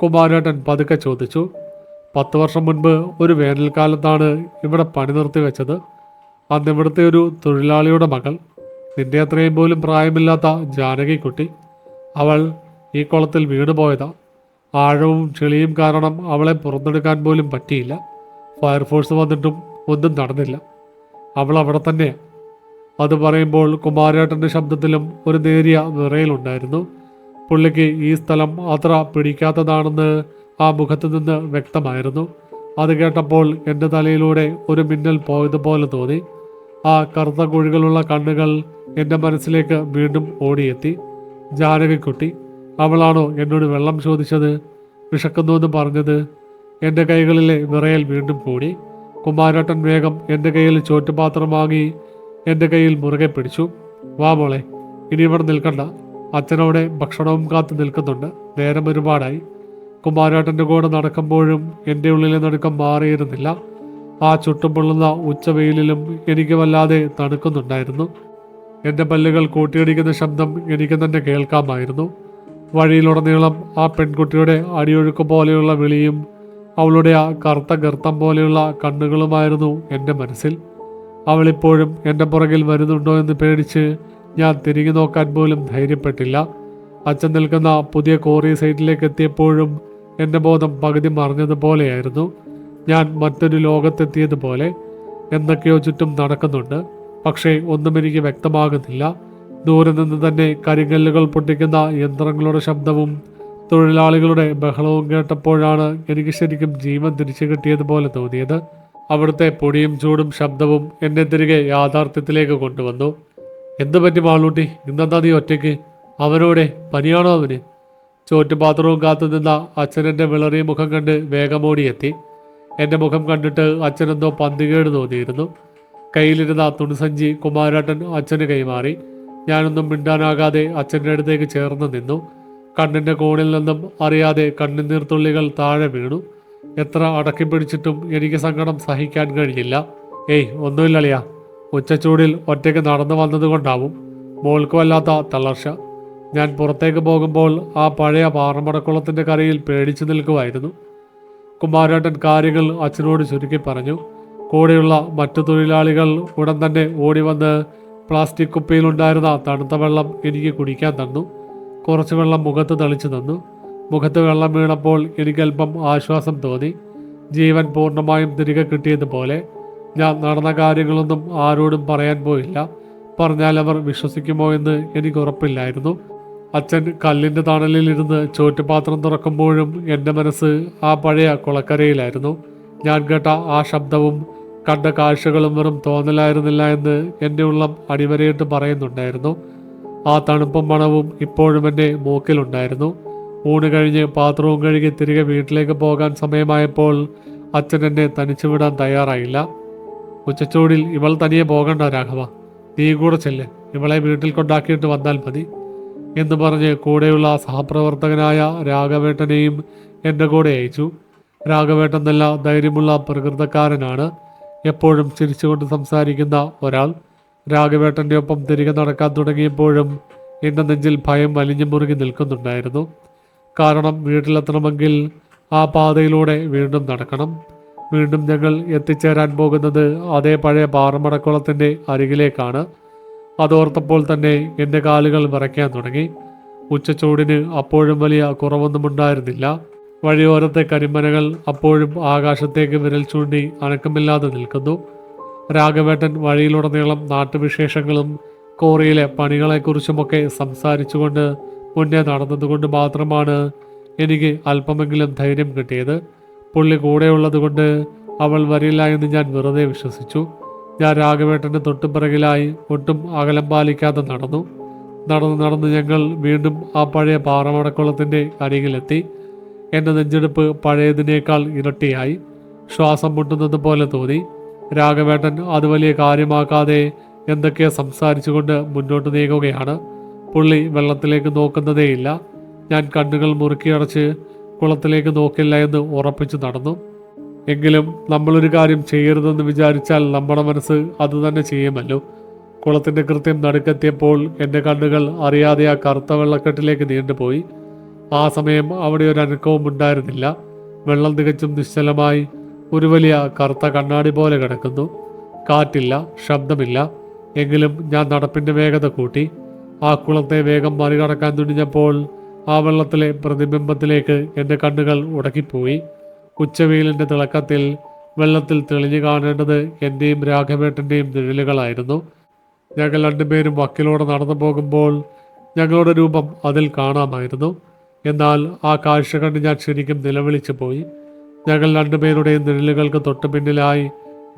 കുമാരേട്ടൻ പതുക്കെ ചോദിച്ചു. 10 വർഷം മുൻപ് ഒരു വേനൽക്കാലത്താണ് ഇവിടെ പണി നിർത്തി വെച്ചത്. അന്ന് ഇവിടുത്തെ ഒരു തൊഴിലാളിയുടെ മകൾ, നിന്റെ അത്രയും പോലും പ്രായമില്ലാത്ത ജാനകിക്കുട്ടി, അവൾ ഈ കുളത്തിൽ വീണുപോയതാ. ആഴവും ചെളിയും കാരണം അവളെ പുറത്തെടുക്കാൻ പോലും പറ്റിയില്ല. ഫയർഫോഴ്സ് വന്നിട്ടും ഒന്നും നടന്നില്ല. അവൾ അവിടെ തന്നെയാണ്. അത് പറയുമ്പോൾ കുമാരേട്ടൻ്റെ ശബ്ദത്തിലും ഒരു നേരിയ വിറയലുണ്ടായിരുന്നു. പുള്ളിക്ക് ഈ സ്ഥലം അത്ര പിടിക്കാത്തതാണെന്ന് ആ മുഖത്ത് നിന്ന് വ്യക്തമായിരുന്നു. അത് കേട്ടപ്പോൾ എൻ്റെ തലയിലൂടെ ഒരു മിന്നൽ പോയതുപോലെ തോന്നി. ആ കറുത്ത കുഴികളുള്ള കണ്ണുകൾ എൻ്റെ മനസ്സിലേക്ക് വീണ്ടും ഓടിയെത്തി. ജാനകിക്കുട്ടി, അവളാണോ എന്നോട് വെള്ളം ചോദിച്ചത്, വിശക്കുന്നുവെന്ന് പറഞ്ഞത്? എൻ്റെ കൈകളിലെ വിറയൽ വീണ്ടും കൂടി. കുമാരേട്ടൻ വേഗം എൻ്റെ കയ്യിൽ ചോറ്റുപാത്രം വാങ്ങി എൻ്റെ കയ്യിൽ മുറുകെ പിടിച്ചു. വാ മോളെ, ഇനി ഇവിടെ നിൽക്കണ്ട. അച്ഛനവിടെ ഭക്ഷണവും കാത്തു നിൽക്കുന്നുണ്ട്. നേരം ഒരുപാടായി. കുമാരേട്ടൻ്റെ കൂടെ നടക്കുമ്പോഴും എൻ്റെ ഉള്ളിലെ നടുക്കം മാറിയിരുന്നില്ല. ആ ചുട്ടുപൊള്ളുന്ന ഉച്ചവെയിലിലും എനിക്ക് വല്ലാതെ തണുക്കുന്നുണ്ടായിരുന്നു. എൻ്റെ പല്ലുകൾ കൂട്ടിയിടിക്കുന്ന ശബ്ദം എനിക്ക് തന്നെ കേൾക്കാമായിരുന്നു. വഴിയിലുടനീളം ആ പെൺകുട്ടിയുടെ അടിയൊഴുക്ക് പോലെയുള്ള വിളിയും അവളുടെ ആ കറുത്ത ഗർത്തം പോലെയുള്ള കണ്ണുകളുമായിരുന്നു എൻ്റെ മനസ്സിൽ. അവളിപ്പോഴും എൻ്റെ പുറകിൽ വരുന്നുണ്ടോ എന്ന് പേടിച്ച് ഞാൻ തിരികെ നോക്കാൻ പോലും ധൈര്യപ്പെട്ടില്ല. അച്ഛൻ നിൽക്കുന്ന പുതിയ കോറി സൈറ്റിലേക്ക് എത്തിയപ്പോഴും എൻ്റെ ബോധം പകുതി മറിഞ്ഞതുപോലെയായിരുന്നു. ഞാൻ മറ്റൊരു ലോകത്തെത്തിയതുപോലെ. എന്തൊക്കെയോ ചുറ്റും നടക്കുന്നുണ്ട്, പക്ഷേ ഒന്നും എനിക്ക് വ്യക്തമാകുന്നില്ല. ദൂരെ നിന്ന് തന്നെ കരിങ്കല്ലുകൾ പൊട്ടിക്കുന്ന യന്ത്രങ്ങളുടെ ശബ്ദവും തൊഴിലാളികളുടെ ബഹളവും കേട്ടപ്പോഴാണ് എനിക്ക് ശരിക്കും ജീവൻ തിരിച്ചു കിട്ടിയതുപോലെ തോന്നിയത്. അവിടുത്തെ പൊടിയും ചൂടും ശബ്ദവും എന്നെ തിരികെ യാഥാർത്ഥ്യത്തിലേക്ക് കൊണ്ടുവന്നു. എന്തു പറ്റി മാളൂട്ടി, ഇന്നെന്താ നീ ഒറ്റയ്ക്ക്? അവനോടെ പനിയാണോ അവന്? ചോറ്റുപാത്രവും കാത്തു നിന്ന അച്ഛനെൻ്റെ വിളറിയ മുഖം കണ്ട് വേഗമോടിയെത്തി. എൻ്റെ മുഖം കണ്ടിട്ട് അച്ഛനെന്തോ പന്തികേട് തോന്നിയിരുന്നു. കയ്യിലിരുന്ന തുണിസഞ്ചി കുമാരേട്ടൻ അച്ഛന് കൈമാറി. ഞാനൊന്നും മിണ്ടാനാകാതെ അച്ഛൻ്റെ അടുത്തേക്ക് ചേർന്ന് നിന്നു. കണ്ണിൻ്റെ കോണിൽ നിന്നും അറിയാതെ കണ്ണുനീർത്തുള്ളികൾ താഴെ വീണു. എത്ര അടക്കി പിടിച്ചിട്ടും എനിക്ക് സങ്കടം സഹിക്കാൻ കഴിഞ്ഞില്ല. ഏയ് ഒന്നുമില്ലളിയാ, ഉച്ചച്ചൂടിൽ ഒറ്റയ്ക്ക് നടന്നു വന്നതുകൊണ്ടാവും. മോൾക്ക് വല്ലാത്ത തളർച്ച. ഞാൻ പുറത്തേക്ക് പോകുമ്പോൾ ആ പഴയ പാറമടക്കുളത്തിൻ്റെ കരയിൽ പേടിച്ചു നിൽക്കുമായിരുന്നു. കുമാരേട്ടൻ കാര്യങ്ങൾ അച്ഛനോട് ചുരുക്കി പറഞ്ഞു. കൂടെയുള്ള മറ്റു തൊഴിലാളികൾ ഉടൻ തന്നെ ഓടി വന്ന് പ്ലാസ്റ്റിക് കുപ്പിയിലുണ്ടായിരുന്ന തണുത്ത വെള്ളം എനിക്ക് കുടിക്കാൻ തന്നു. കുറച്ച് വെള്ളം മുഖത്ത് തളിച്ചു തന്നു. മുഖത്ത് വെള്ളം വീണപ്പോൾ എനിക്കല്പം ആശ്വാസം തോന്നി. ജീവൻ പൂർണ്ണമായും തിരികെ കിട്ടിയതുപോലെ. ഞാൻ നടന്ന കാര്യങ്ങളൊന്നും ആരോടും പറയാൻ പോയില്ല. പറഞ്ഞാൽ അവർ വിശ്വസിക്കുമോ എന്ന് എനിക്ക് ഉറപ്പില്ലായിരുന്നു. അച്ഛൻ കല്ലിൻ്റെ തണലിലിരുന്ന് ചോറ്റുപാത്രം തുറക്കുമ്പോഴും എൻ്റെ മനസ്സ് ആ പഴയ കുളക്കരയിലായിരുന്നു. ഞാൻ കേട്ട ആ ശബ്ദവും കണ്ട കാഴ്ചകളും വെറും തോന്നലായിരുന്നില്ല എന്ന് എൻ്റെ ഉള്ളം അടിവരയിട്ട് പറയുന്നുണ്ടായിരുന്നു. ആ തണുപ്പും മണവും ഇപ്പോഴും എൻ്റെ മൂക്കിലുണ്ടായിരുന്നു. ഊണ് കഴിഞ്ഞ് പാത്രവും കഴുകി തിരികെ വീട്ടിലേക്ക് പോകാൻ സമയമായപ്പോൾ അച്ഛൻ എന്നെ തനിച്ചു വിടാൻ തയ്യാറായില്ല. ഉച്ചച്ചൂടിൽ ഇവൾ തനിയെ പോകണ്ട രാഘവ, നീ കൂടെ ചെല്ല്, ഇവളെ വീട്ടിൽ കൊണ്ടാക്കിയിട്ട് വന്നാൽ മതി എന്ന് പറഞ്ഞ് കൂടെയുള്ള സഹപ്രവർത്തകനായ രാഘവേട്ടനെയും എൻ്റെ കൂടെ അയച്ചു. രാഘവേട്ടൻ നല്ല ധൈര്യമുള്ള പ്രകൃതക്കാരനാണ്. എപ്പോഴും ചിരിച്ചുകൊണ്ട് സംസാരിക്കുന്ന ഒരാൾ. രാഘവേട്ടൻ്റെ ഒപ്പം തിരികെ നടക്കാൻ തുടങ്ങിയപ്പോഴും എൻ്റെ നെഞ്ചിൽ ഭയം വലിഞ്ഞു മുറുകി നിൽക്കുന്നുണ്ടായിരുന്നു. കാരണം വീട്ടിലെത്തണമെങ്കിൽ ആ പാതയിലൂടെ വീണ്ടും നടക്കണം. വീണ്ടും ഞങ്ങൾ എത്തിച്ചേരാൻ പോകുന്നത് അതേ പഴയ പാറമടക്കുളത്തിൻ്റെ അരികിലേക്കാണ്. അതോർത്തപ്പോൾ തന്നെ എൻ്റെ കാലുകൾ വിറയ്ക്കാൻ തുടങ്ങി. ഉച്ചച്ചൂടിന് അപ്പോഴും വലിയ കുറവൊന്നുമുണ്ടായിരുന്നില്ല. വഴിയോരത്തെ കരിമനകൾ അപ്പോഴും ആകാശത്തേക്ക് വിരൽ ചൂണ്ടി അനക്കമില്ലാതെ നിൽക്കുന്നു. രാഘവേട്ടൻ വഴിയിലുടനീളം നാട്ടുവിശേഷങ്ങളും കോറിയിലെ പണികളെക്കുറിച്ചുമൊക്കെ സംസാരിച്ചുകൊണ്ട് മുന്നേ നടന്നതുകൊണ്ട് മാത്രമാണ് എനിക്ക് അല്പമെങ്കിലും ധൈര്യം കിട്ടിയത്. പുള്ളി കൂടെയുള്ളത് കൊണ്ട് അവൾ വരില്ല എന്ന് ഞാൻ വെറുതെ വിശ്വസിച്ചു. ഞാൻ രാഘവേട്ടൻ്റെ തൊട്ടുപിറകിലായി ഒട്ടും അകലം പാലിക്കാതെ നടന്ന് ഞങ്ങൾ വീണ്ടും ആ പഴയ പാറമടക്കുളത്തിൻ്റെ അരികിലെത്തി. എൻ്റെ നെഞ്ചെടുപ്പ് പഴയതിനേക്കാൾ ഇരട്ടിയായി. ശ്വാസം മുട്ടുന്നത് പോലെ തോന്നി. രാഘവേട്ടൻ അത് വലിയ കാര്യമാക്കാതെ എന്തൊക്കെയോ സംസാരിച്ചുകൊണ്ട് മുന്നോട്ട് നീങ്ങുകയാണ്. പുള്ളി വെള്ളത്തിലേക്ക് നോക്കുന്നതേയില്ല. ഞാൻ കണ്ണുകൾ മുറുക്കിയടച്ച് കുളത്തിലേക്ക് നോക്കില്ല എന്ന് ഉറപ്പിച്ചു നടന്നു. എങ്കിലും നമ്മളൊരു കാര്യം ചെയ്യരുതെന്ന് വിചാരിച്ചാൽ നമ്മുടെ മനസ്സ് അത് തന്നെ ചെയ്യുമല്ലോ. കുളത്തിൻ്റെ കൃത്യം നടുക്കെത്തിയപ്പോൾ എൻ്റെ കണ്ണുകൾ അറിയാതെ ആ കറുത്ത വെള്ളക്കെട്ടിലേക്ക് നീണ്ടുപോയി. ആ സമയം അവിടെ ഒരു അനക്കവും ഉണ്ടായിരുന്നില്ല. വെള്ളം തികച്ചും നിശ്ചലമായി ഒരു വലിയ കറുത്ത കണ്ണാടി പോലെ കിടക്കുന്നു. കാറ്റില്ല, ശബ്ദമില്ല. എങ്കിലും ഞാൻ നടപ്പിൻ്റെ വേഗത കൂട്ടി. ആ കുളത്തെ വേഗം മറികടക്കാൻ തുനിഞ്ഞപ്പോൾ ആ വെള്ളത്തിലെ പ്രതിബിംബത്തിലേക്ക് എൻ്റെ കണ്ണുകൾ ഉടക്കിപ്പോയി. ഉച്ചവെയിലിൻ്റെ തിളക്കത്തിൽ വെള്ളത്തിൽ തെളിഞ്ഞു കാണേണ്ടത് എൻ്റെയും രാഘവേട്ടൻ്റെയും നിഴലുകളായിരുന്നു. ഞങ്ങൾ രണ്ടുപേരും വക്കിലൂടെ നടന്നു പോകുമ്പോൾ ഞങ്ങളുടെ രൂപം അതിൽ കാണാമായിരുന്നു. എന്നാൽ ആ കാഴ്ച കണ്ട് ഞാൻ ശരിക്കും നിലവിളിച്ചു പോയി. ഞങ്ങൾ രണ്ടുപേരുടെയും നിഴലുകൾക്ക് തൊട്ടു പിന്നിലായി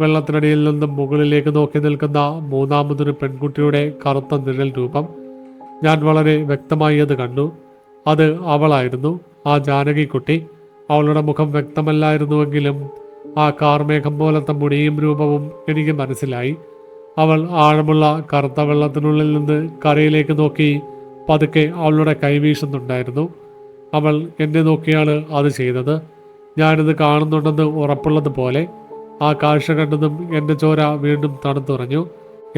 വെള്ളത്തിനടിയിൽ നിന്നും മുകളിലേക്ക് നോക്കി നിൽക്കുന്ന മൂന്നാമതൊരു പെൺകുട്ടിയുടെ കറുത്ത നിഴൽ രൂപം. ഞാൻ വളരെ വ്യക്തമായി അത് കണ്ടു. അത് അവളായിരുന്നു, ആ ജാനകിക്കുട്ടി. അവളുടെ മുഖം വ്യക്തമല്ലായിരുന്നുവെങ്കിലും ആ കാർമേഘം പോലത്തെ മുടിയും രൂപവും എനിക്ക് മനസ്സിലായി. അവൾ ആഴമുള്ള കറുത്ത വെള്ളത്തിനുള്ളിൽ നിന്ന് കരയിലേക്ക് നോക്കി പതുക്കെ അവളുടെ കൈവീശുന്നുണ്ടായിരുന്നു. അവൾ എന്നെ നോക്കിയാണ് അത് ചെയ്തത്. ഞാനിത് കാണുന്നുണ്ടെന്ന് ഉറപ്പുള്ളതുപോലെ. ആ കാഴ്ച കണ്ടതും എൻ്റെ ചോര വീണ്ടും തണുത്തുറഞ്ഞു.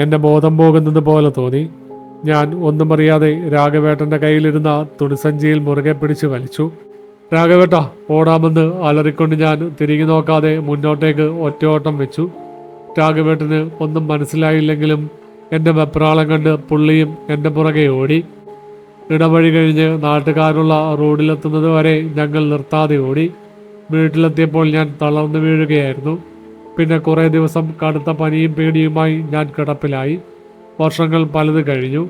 എൻ്റെ ബോധം പോകുന്നത് പോലെ തോന്നി. ഞാൻ ഒന്നും അറിയാതെ രാഘവേട്ടൻ്റെ കയ്യിലിരുന്ന തുണിസഞ്ചിയിൽ മുറുകെ പിടിച്ച് വലിച്ചു. രാഘവേട്ട, ഓടാമെന്ന് അലറിക്കൊണ്ട് ഞാൻ തിരികെ നോക്കാതെ മുന്നോട്ടേക്ക് ഒറ്റയോട്ടം വെച്ചു. രാഘവേട്ടന് ഒന്നും മനസ്സിലായില്ലെങ്കിലും എൻ്റെ വെപ്രാളം കണ്ട് പുള്ളിയും എൻ്റെ പുറകെ ഓടി. ഇടവഴി കഴിഞ്ഞ് നാട്ടുകാരുള്ള റോഡിലെത്തുന്നത് വരെ ഞങ്ങൾ നിർത്താതെ ഓടി. വീട്ടിലെത്തിയപ്പോൾ ഞാൻ തളർന്നു വീഴുകയായിരുന്നു. പിന്നെ കുറേ ദിവസം കടുത്ത പനിയും പേടിയുമായി ഞാൻ കിടപ്പിലായി. വർഷങ്ങൾ പലത് കഴിഞ്ഞു.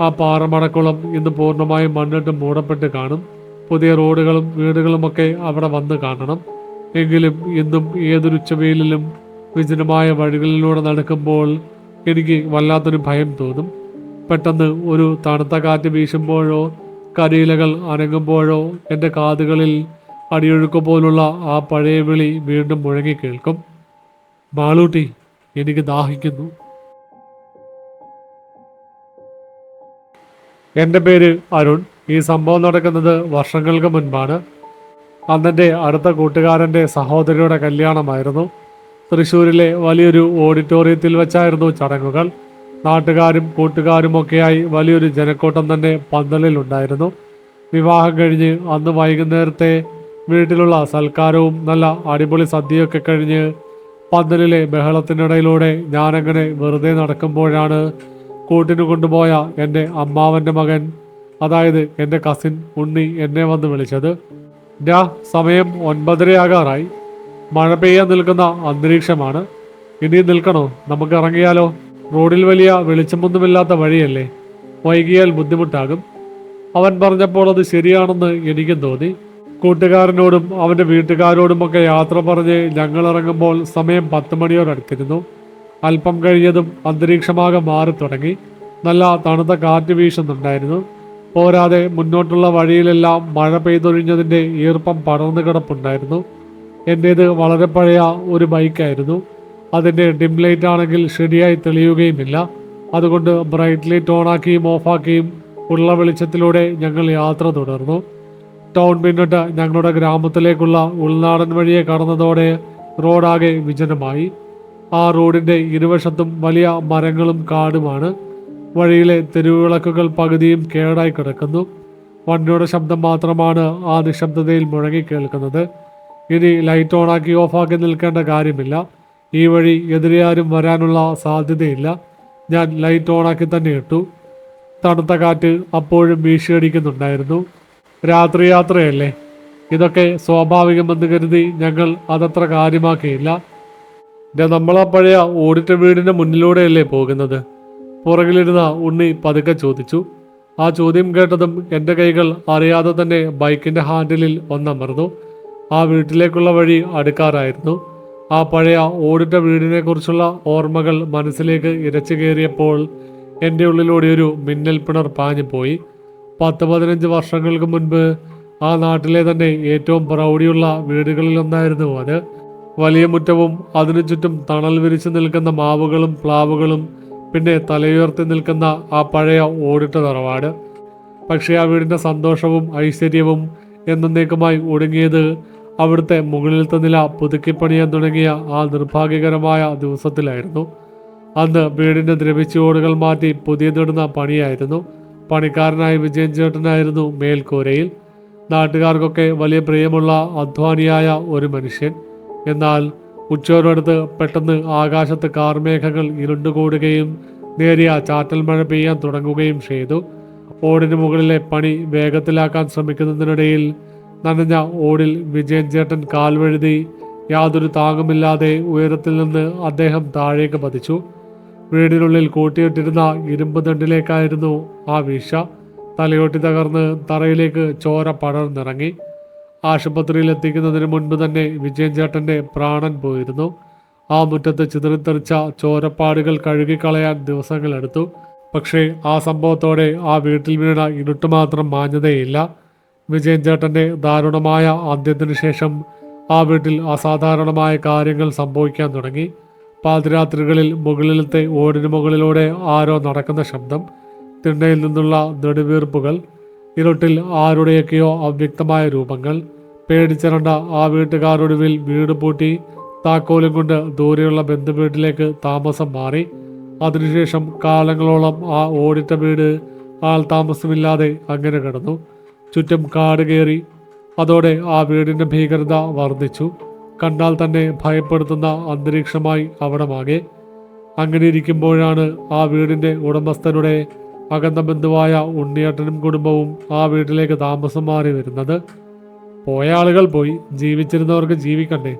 ആ പാറമടക്കുളം ഇന്ന് പൂർണ്ണമായും മണ്ണിട്ട് മൂടപ്പെട്ട് കാണും. പുതിയ റോഡുകളും വീടുകളുമൊക്കെ അവിടെ വന്ന് കാണണം. എങ്കിലും ഇന്നും ഏതൊരു ഉച്ചവെയിലും വിജനമായ വഴികളിലൂടെ നടക്കുമ്പോൾ എനിക്ക് വല്ലാത്തൊരു ഭയം തോന്നും. പെട്ടെന്ന് ഒരു തണുത്ത കാറ്റ് വീശുമ്പോഴോ കരിയിലകൾ അനങ്ങുമ്പോഴോ എൻ്റെ കാതുകളിൽ അടിയൊഴുക്ക് പോലുള്ള ആ പഴയ വിളി വീണ്ടും മുഴങ്ങി കേൾക്കും. മാളൂട്ടി, എനിക്ക് ദാഹിക്കുന്നു. എൻ്റെ പേര് അരുൺ. ഈ സംഭവം നടക്കുന്നത് വർഷങ്ങൾക്ക് മുൻപാണ്. അന്നെൻ്റെ അടുത്ത കൂട്ടുകാരൻ്റെ സഹോദരിയുടെ കല്യാണമായിരുന്നു. തൃശ്ശൂരിലെ വലിയൊരു ഓഡിറ്റോറിയത്തിൽ വെച്ചായിരുന്നു ചടങ്ങുകൾ. നാട്ടുകാരും കൂട്ടുകാരുമൊക്കെയായി വലിയൊരു ജനക്കൂട്ടം തന്നെ പന്തലിലുണ്ടായിരുന്നു. വിവാഹം കഴിഞ്ഞ് അന്ന് വൈകുന്നേരത്തെ വീട്ടിലുള്ള സൽക്കാരവും നല്ല അടിപൊളി സദ്യയൊക്കെ കഴിഞ്ഞ് പന്തലിലെ ബഹളത്തിനിടയിലൂടെ ഞാനങ്ങനെ വെറുതെ നടക്കുമ്പോഴാണ് കൂട്ടിന് കൊണ്ടുപോയ എൻ്റെ അമ്മാവൻ്റെ മകൻ, അതായത് എൻ്റെ കസിൻ ഉണ്ണി, എന്നെ വന്ന് വിളിച്ചത്. സമയം 9:30 മഴ പെയ്യാൻ നിൽക്കുന്ന അന്തരീക്ഷമാണ്. ഇനിയും നിൽക്കണോ? നമുക്ക് ഇറങ്ങിയാലോ? റോഡിൽ വലിയ വെളിച്ചമൊന്നുമില്ലാത്ത വഴിയല്ലേ, വൈകിയാൽ ബുദ്ധിമുട്ടാകും. അവൻ പറഞ്ഞപ്പോൾ അത് ശരിയാണെന്ന് എനിക്കും തോന്നി. കൂട്ടുകാരനോടും അവൻ്റെ വീട്ടുകാരോടുമൊക്കെ യാത്ര പറഞ്ഞ് ഞങ്ങൾ ഇറങ്ങുമ്പോൾ സമയം 10 മണിയോടടുത്തിരുന്നു. അല്പം കഴിഞ്ഞതും അന്തരീക്ഷമാകെ മാറി തുടങ്ങി. നല്ല തണുത്ത കാറ്റ് വീശുന്നുണ്ടായിരുന്നു. പോരാതെ മുന്നോട്ടുള്ള വഴിയിലെല്ലാം മഴ പെയ്തൊഴിഞ്ഞതിൻ്റെ ഈർപ്പം പടർന്നു കിടപ്പുണ്ടായിരുന്നു. എൻ്റേത് വളരെ പഴയ ഒരു ബൈക്കായിരുന്നു. അതിൻ്റെ ഡിം ലൈറ്റ് ആണെങ്കിൽ ശരിയായി തെളിയുകയുമില്ല. അതുകൊണ്ട് ബ്രൈറ്റ് ലൈറ്റ് ഓണാക്കിയും ഓഫാക്കിയും ഉള്ള വെളിച്ചത്തിലൂടെ ഞങ്ങൾ യാത്ര തുടർന്നു. ടൗൺ പിന്നിട്ട് ഞങ്ങളുടെ ഗ്രാമത്തിലേക്കുള്ള ഉൾനാടൻ വഴിയെ കടന്നതോടെ റോഡാകെ വിജനമായി. ആ റോഡിൻ്റെ ഇരുവശത്തും വലിയ മരങ്ങളും കാടുമാണ്. വഴിയിലെ തെരുവുവിളക്കുകൾ പകുതിയും കേടായി കിടക്കുന്നു. വണ്ടിയുടെ ശബ്ദം മാത്രമാണ് ആ നിശബ്ദതയിൽ മുഴങ്ങി കേൾക്കുന്നത്. ഇനി ലൈറ്റ് ഓണാക്കി ഓഫാക്കി നിൽക്കേണ്ട കാര്യമില്ല. ഈ വഴി എതിരെ ആരും വരാനുള്ള സാധ്യതയില്ല. ഞാൻ ലൈറ്റ് ഓണാക്കി തന്നെ ഇട്ടു. തണുത്ത കാറ്റ് അപ്പോഴും വീശിയടിക്കുന്നുണ്ടായിരുന്നു. രാത്രി യാത്രയല്ലേ, ഇതൊക്കെ സ്വാഭാവികമെന്ന് കരുതി ഞങ്ങൾ അതത്ര കാര്യമാക്കിയില്ല. നമ്മളാ പഴയ ഓടിട്ട വീടിൻ്റെ മുന്നിലൂടെയല്ലേ പോകുന്നത്? പുറകിലിരുന്ന ഉണ്ണി പതുക്കെ ചോദിച്ചു. ആ ചോദ്യം കേട്ടതും എൻ്റെ കൈകൾ അറിയാതെ തന്നെ ബൈക്കിൻ്റെ ഹാൻഡിലിൽ ഒന്നമർന്നു. ആ വീട്ടിലേക്കുള്ള വഴി അടുക്കാറായിരുന്നു. ആ പഴയ ഓടിട്ട വീടിനെ കുറിച്ചുള്ള ഓർമ്മകൾ മനസ്സിലേക്ക് ഇരച്ചു കയറിയപ്പോൾ എൻ്റെ ഉള്ളിലൂടെ ഒരു മിന്നൽ പിണർ പാഞ്ഞുപോയി. 10-15 വർഷങ്ങൾക്ക് മുൻപ് ആ നാട്ടിലെ തന്നെ ഏറ്റവും പ്രൗഢിയുള്ള വീടുകളിലൊന്നായിരുന്നു അത്. വലിയ മുറ്റവും അതിനു ചുറ്റും തണൽ വിരിച്ചു നിൽക്കുന്ന മാവുകളും പ്ലാവുകളും, പിന്നെ തലയുയർത്തി നിൽക്കുന്ന ആ പഴയ ഓടിട്ട തറവാട്. പക്ഷേ ആ വീടിൻ്റെ സന്തോഷവും ഐശ്വര്യവും എന്നേക്കുമായി ഒടുങ്ങിയത് അവിടുത്തെ മുകളിലത്തെ നില പുതുക്കിപ്പണിയാൻ തുടങ്ങിയ ആ നിർഭാഗ്യകരമായ ദിവസത്തിലായിരുന്നു. അന്ന് വീടിൻ്റെ ദ്രവിച്ച ഓടുകൾ മാറ്റി പുതിയതിടുന്ന പണിയായിരുന്നു. പണിക്കാരനായ വിജയൻ ചേട്ടനായിരുന്നു മേൽക്കൂരയിൽ. നാട്ടുകാർക്കൊക്കെ വലിയ പ്രിയമുള്ള അധ്വാനിയായ ഒരു മനുഷ്യൻ. എന്നാൽ ഉച്ചയോടടുത്ത് പെട്ടെന്ന് ആകാശത്ത് കാർമേഘങ്ങൾ ഇരുണ്ടുകൂടുകയും നേരിയ ചാറ്റൽ മഴ പെയ്യാൻ തുടങ്ങുകയും ചെയ്തു. ഓടിന് മുകളിലെ പണി വേഗത്തിലാക്കാൻ ശ്രമിക്കുന്നതിനിടയിൽ നനഞ്ഞ ഓടിൽ വിജയൻ ചേട്ടൻ കാൽവഴുതി യാതൊരു താങ്ങുമില്ലാതെ ഉയരത്തിൽ നിന്ന് അദ്ദേഹം താഴേക്ക് പതിച്ചു. വീടിനുള്ളിൽ കൂട്ടിയിട്ടിരുന്ന ഇരുമ്പ് ദണ്ടിലേക്കായിരുന്നു ആ വീഴ്ച. തലയോട്ടി തകർന്ന് തറയിലേക്ക് ചോര പടർന്നിറങ്ങി. ആശുപത്രിയിൽ എത്തിക്കുന്നതിന് മുൻപ് തന്നെ വിജയൻ ചേട്ടൻ്റെ പ്രാണൻ പോയിരുന്നു. ആ മുറ്റത്ത് ചിതറിത്തെറിച്ച ചോരപ്പാടുകൾ കഴുകിക്കളയാൻ ദിവസങ്ങളെടുത്തു. പക്ഷേ ആ സംഭവത്തോടെ ആ വീട്ടിൽ വീണ ഇരുട്ട് മാത്രം മാഞ്ഞതേയില്ല. വിജയൻ ചേട്ടൻ്റെ ദാരുണമായ അന്ത്യത്തിനു ശേഷം ആ വീട്ടിൽ അസാധാരണമായ കാര്യങ്ങൾ സംഭവിക്കാൻ തുടങ്ങി. പാതിരാത്രികളിൽ മുകളിലത്തെ ഓടിന് മുകളിലൂടെ ആരോ നടക്കുന്ന ശബ്ദം, തിണ്ണയിൽ നിന്നുള്ള നെടുവീർപ്പുകൾ, ഇരുട്ടിൽ ആരുടെയൊക്കെയോ അവ്യക്തമായ രൂപങ്ങൾ. പേടിച്ചിരണ്ട ആ വീട്ടുകാരൊടുവിൽ വീട് പൂട്ടി താക്കോലും കൊണ്ട് ദൂരെയുള്ള ബന്ധുവീട്ടിലേക്ക് താമസം മാറി. അതിനുശേഷം കാലങ്ങളോളം ആ ഓടിട്ട വീട് ആൾ താമസമില്ലാതെ അങ്ങനെ കിടന്നു. ചുറ്റും കാട് കയറി. അതോടെ ആ വീടിൻ്റെ ഭീകരത വർദ്ധിച്ചു. കണ്ടാൽ തന്നെ ഭയപ്പെടുത്തുന്ന അന്തരീക്ഷമായി അവിടമാകെ. അങ്ങനെ ഇരിക്കുമ്പോഴാണ് ആ വീടിൻ്റെ ഉടമസ്ഥരുടെ അകന്ന ബന്ധുവായ ഉണ്ണിയേട്ടനും കുടുംബവും ആ വീട്ടിലേക്ക് താമസം മാറി വരുന്നത്. പോയ ആളുകൾ പോയി, ജീവിച്ചിരുന്നവർക്ക് ജീവിക്കണ്ടേ?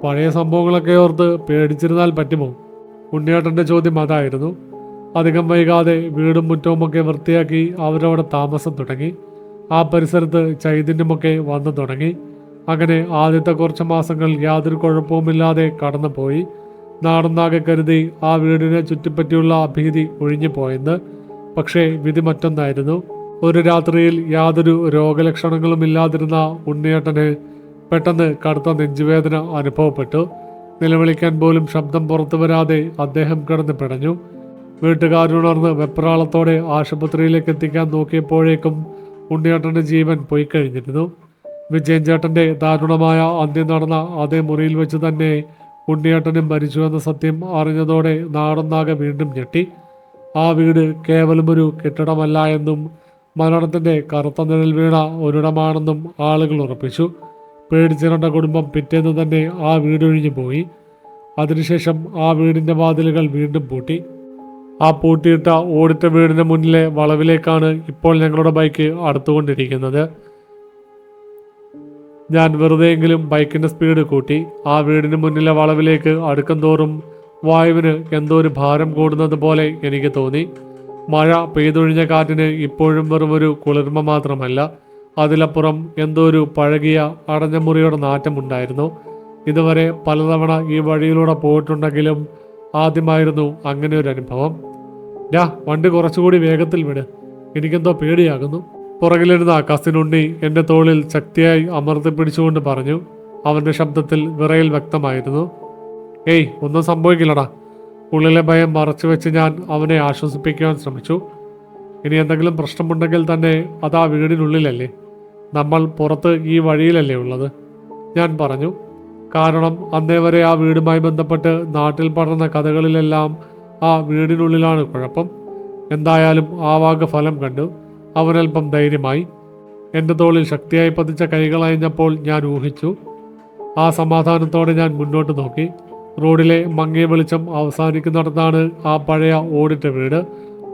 പഴയ സംഭവങ്ങളൊക്കെ ഓർത്ത് പേടിച്ചിരുന്നാൽ പറ്റുമോ? ഉണ്ണിയേട്ടൻ്റെ ചോദ്യം അതായിരുന്നു. അധികം വൈകാതെ വീടും മുറ്റവുമൊക്കെ വൃത്തിയാക്കി അവരവിടെ താമസം തുടങ്ങി. ആ പരിസരത്ത് ചൈതന്യമൊക്കെ വന്നു തുടങ്ങി. അങ്ങനെ ആദ്യത്തെ കുറച്ച് മാസങ്ങൾ യാതൊരു കുഴപ്പവുമില്ലാതെ കടന്നുപോയി. നാടൊന്നാകെ കരുതി ആ വീടിനെ ചുറ്റിപ്പറ്റിയുള്ള ഭീതി ഒഴിഞ്ഞു പോയെന്ന്. പക്ഷേ വിധി മറ്റൊന്നായിരുന്നു. ഒരു രാത്രിയിൽ യാതൊരു രോഗലക്ഷണങ്ങളും ഇല്ലാതിരുന്ന ഉണ്ണിയേട്ടന് പെട്ടെന്ന് കടുത്ത നെഞ്ചുവേദന അനുഭവപ്പെട്ടു. നിലവിളിക്കാൻ പോലും ശബ്ദം പുറത്തു വരാതെ അദ്ദേഹം കിടന്ന് പിടഞ്ഞു. വീട്ടുകാരുണർന്ന് വെപ്രാളത്തോടെ ആശുപത്രിയിലേക്ക് എത്തിക്കാൻ നോക്കിയപ്പോഴേക്കും ഉണ്ണിയേട്ടൻ്റെ ജീവൻ പോയി കഴിഞ്ഞിരുന്നു. വിജയൻ ചേട്ടൻ്റെ ദാരുണമായ അന്ത്യം നടന്ന അതേ മുറിയിൽ വെച്ച് തന്നെ ഉണ്ണിയേട്ടനും മരിച്ചു എന്ന സത്യം അറിഞ്ഞതോടെ നാടൊന്നാകെ വീണ്ടും ഞെട്ടി. ആ വീട് കേവലം ഒരു കെട്ടിടമല്ല എന്നും മരണത്തിൻ്റെ കറുത്ത നിഴൽ വീണ ഒരിടമാണെന്നും ആളുകൾ ഉറപ്പിച്ചു. പേടിച്ചിരണ്ട കുടുംബം പിറ്റേന്ന് തന്നെ ആ വീടൊഴിഞ്ഞു പോയി. അതിനുശേഷം ആ വീടിൻ്റെ വാതിലുകൾ വീണ്ടും പൂട്ടി. ആ പൂട്ടിയിട്ട ഓടിട്ട വീടിന് മുന്നിലെ വളവിലേക്കാണ് ഇപ്പോൾ ഞങ്ങളുടെ ബൈക്ക് അടുത്തുകൊണ്ടിരിക്കുന്നത്. ഞാൻ വെറുതെയെങ്കിലും ബൈക്കിൻ്റെ സ്പീഡ് കൂട്ടി. ആ വീടിന് മുന്നിലെ വളവിലേക്ക് അടുക്കും തോറും വായുവിന് എന്തോ ഒരു ഭാരം കൂടുന്നത് പോലെ എനിക്ക് തോന്നി. മഴ പെയ്തൊഴിഞ്ഞ കാറ്റിന് ഇപ്പോഴും വെറും ഒരു കുളിർമ മാത്രമല്ല, അതിലപ്പുറം എന്തോ ഒരു പഴകിയ അടഞ്ഞ മുറിയുടെ നാറ്റമുണ്ടായിരുന്നു. ഇതുവരെ പലതവണ ഈ വഴിയിലൂടെ പോയിട്ടുണ്ടെങ്കിലും ആദ്യമായിരുന്നു അങ്ങനെ ഒരു അനുഭവം. വണ്ടി കുറച്ചുകൂടി വേഗത്തിൽ വിട്, എനിക്കെന്തോ പേടിയാകുന്നു. പുറകിലിരുന്ന കസിനുണ്ണി എൻ്റെ തോളിൽ ശക്തിയായി അമർത്തി പിടിച്ചുകൊണ്ട് പറഞ്ഞു. അവൻ്റെ ശബ്ദത്തിൽ വിറയൽ വ്യക്തമായിരുന്നു. ഒന്നും സംഭവിക്കില്ലടാ. ഉള്ളിലെ ഭയം മറച്ചു വെച്ച് ഞാൻ അവനെ ആശ്വസിപ്പിക്കുവാൻ ശ്രമിച്ചു. ഇനി എന്തെങ്കിലും പ്രശ്നമുണ്ടെങ്കിൽ തന്നെ അത് ആ വീടിനുള്ളിലല്ലേ, നമ്മൾ പുറത്ത് ഈ വഴിയിലല്ലേ ഉള്ളത്, ഞാൻ പറഞ്ഞു. കാരണം അന്നേ വരെ ആ വീടുമായി ബന്ധപ്പെട്ട് നാട്ടിൽ പടർന്ന കഥകളിലെല്ലാം ആ വീടിനുള്ളിലാണ് കുഴപ്പം. എന്തായാലും ആ വാക്ക് ഫലം കണ്ടു. അവനൽപ്പം ധൈര്യമായി. എൻ്റെ തോളിൽ ശക്തിയായി പതിച്ച കൈകളയഞ്ഞപ്പോൾ ഞാൻ ഊഹിച്ചു. ആ സമാധാനത്തോടെ ഞാൻ മുന്നോട്ട് നോക്കി. റോഡിലെ മങ്ങിയ വെളിച്ചം അവസാനിക്കുന്നിടത്താണ് ആ പഴയ ഓടിട്ട വീട്.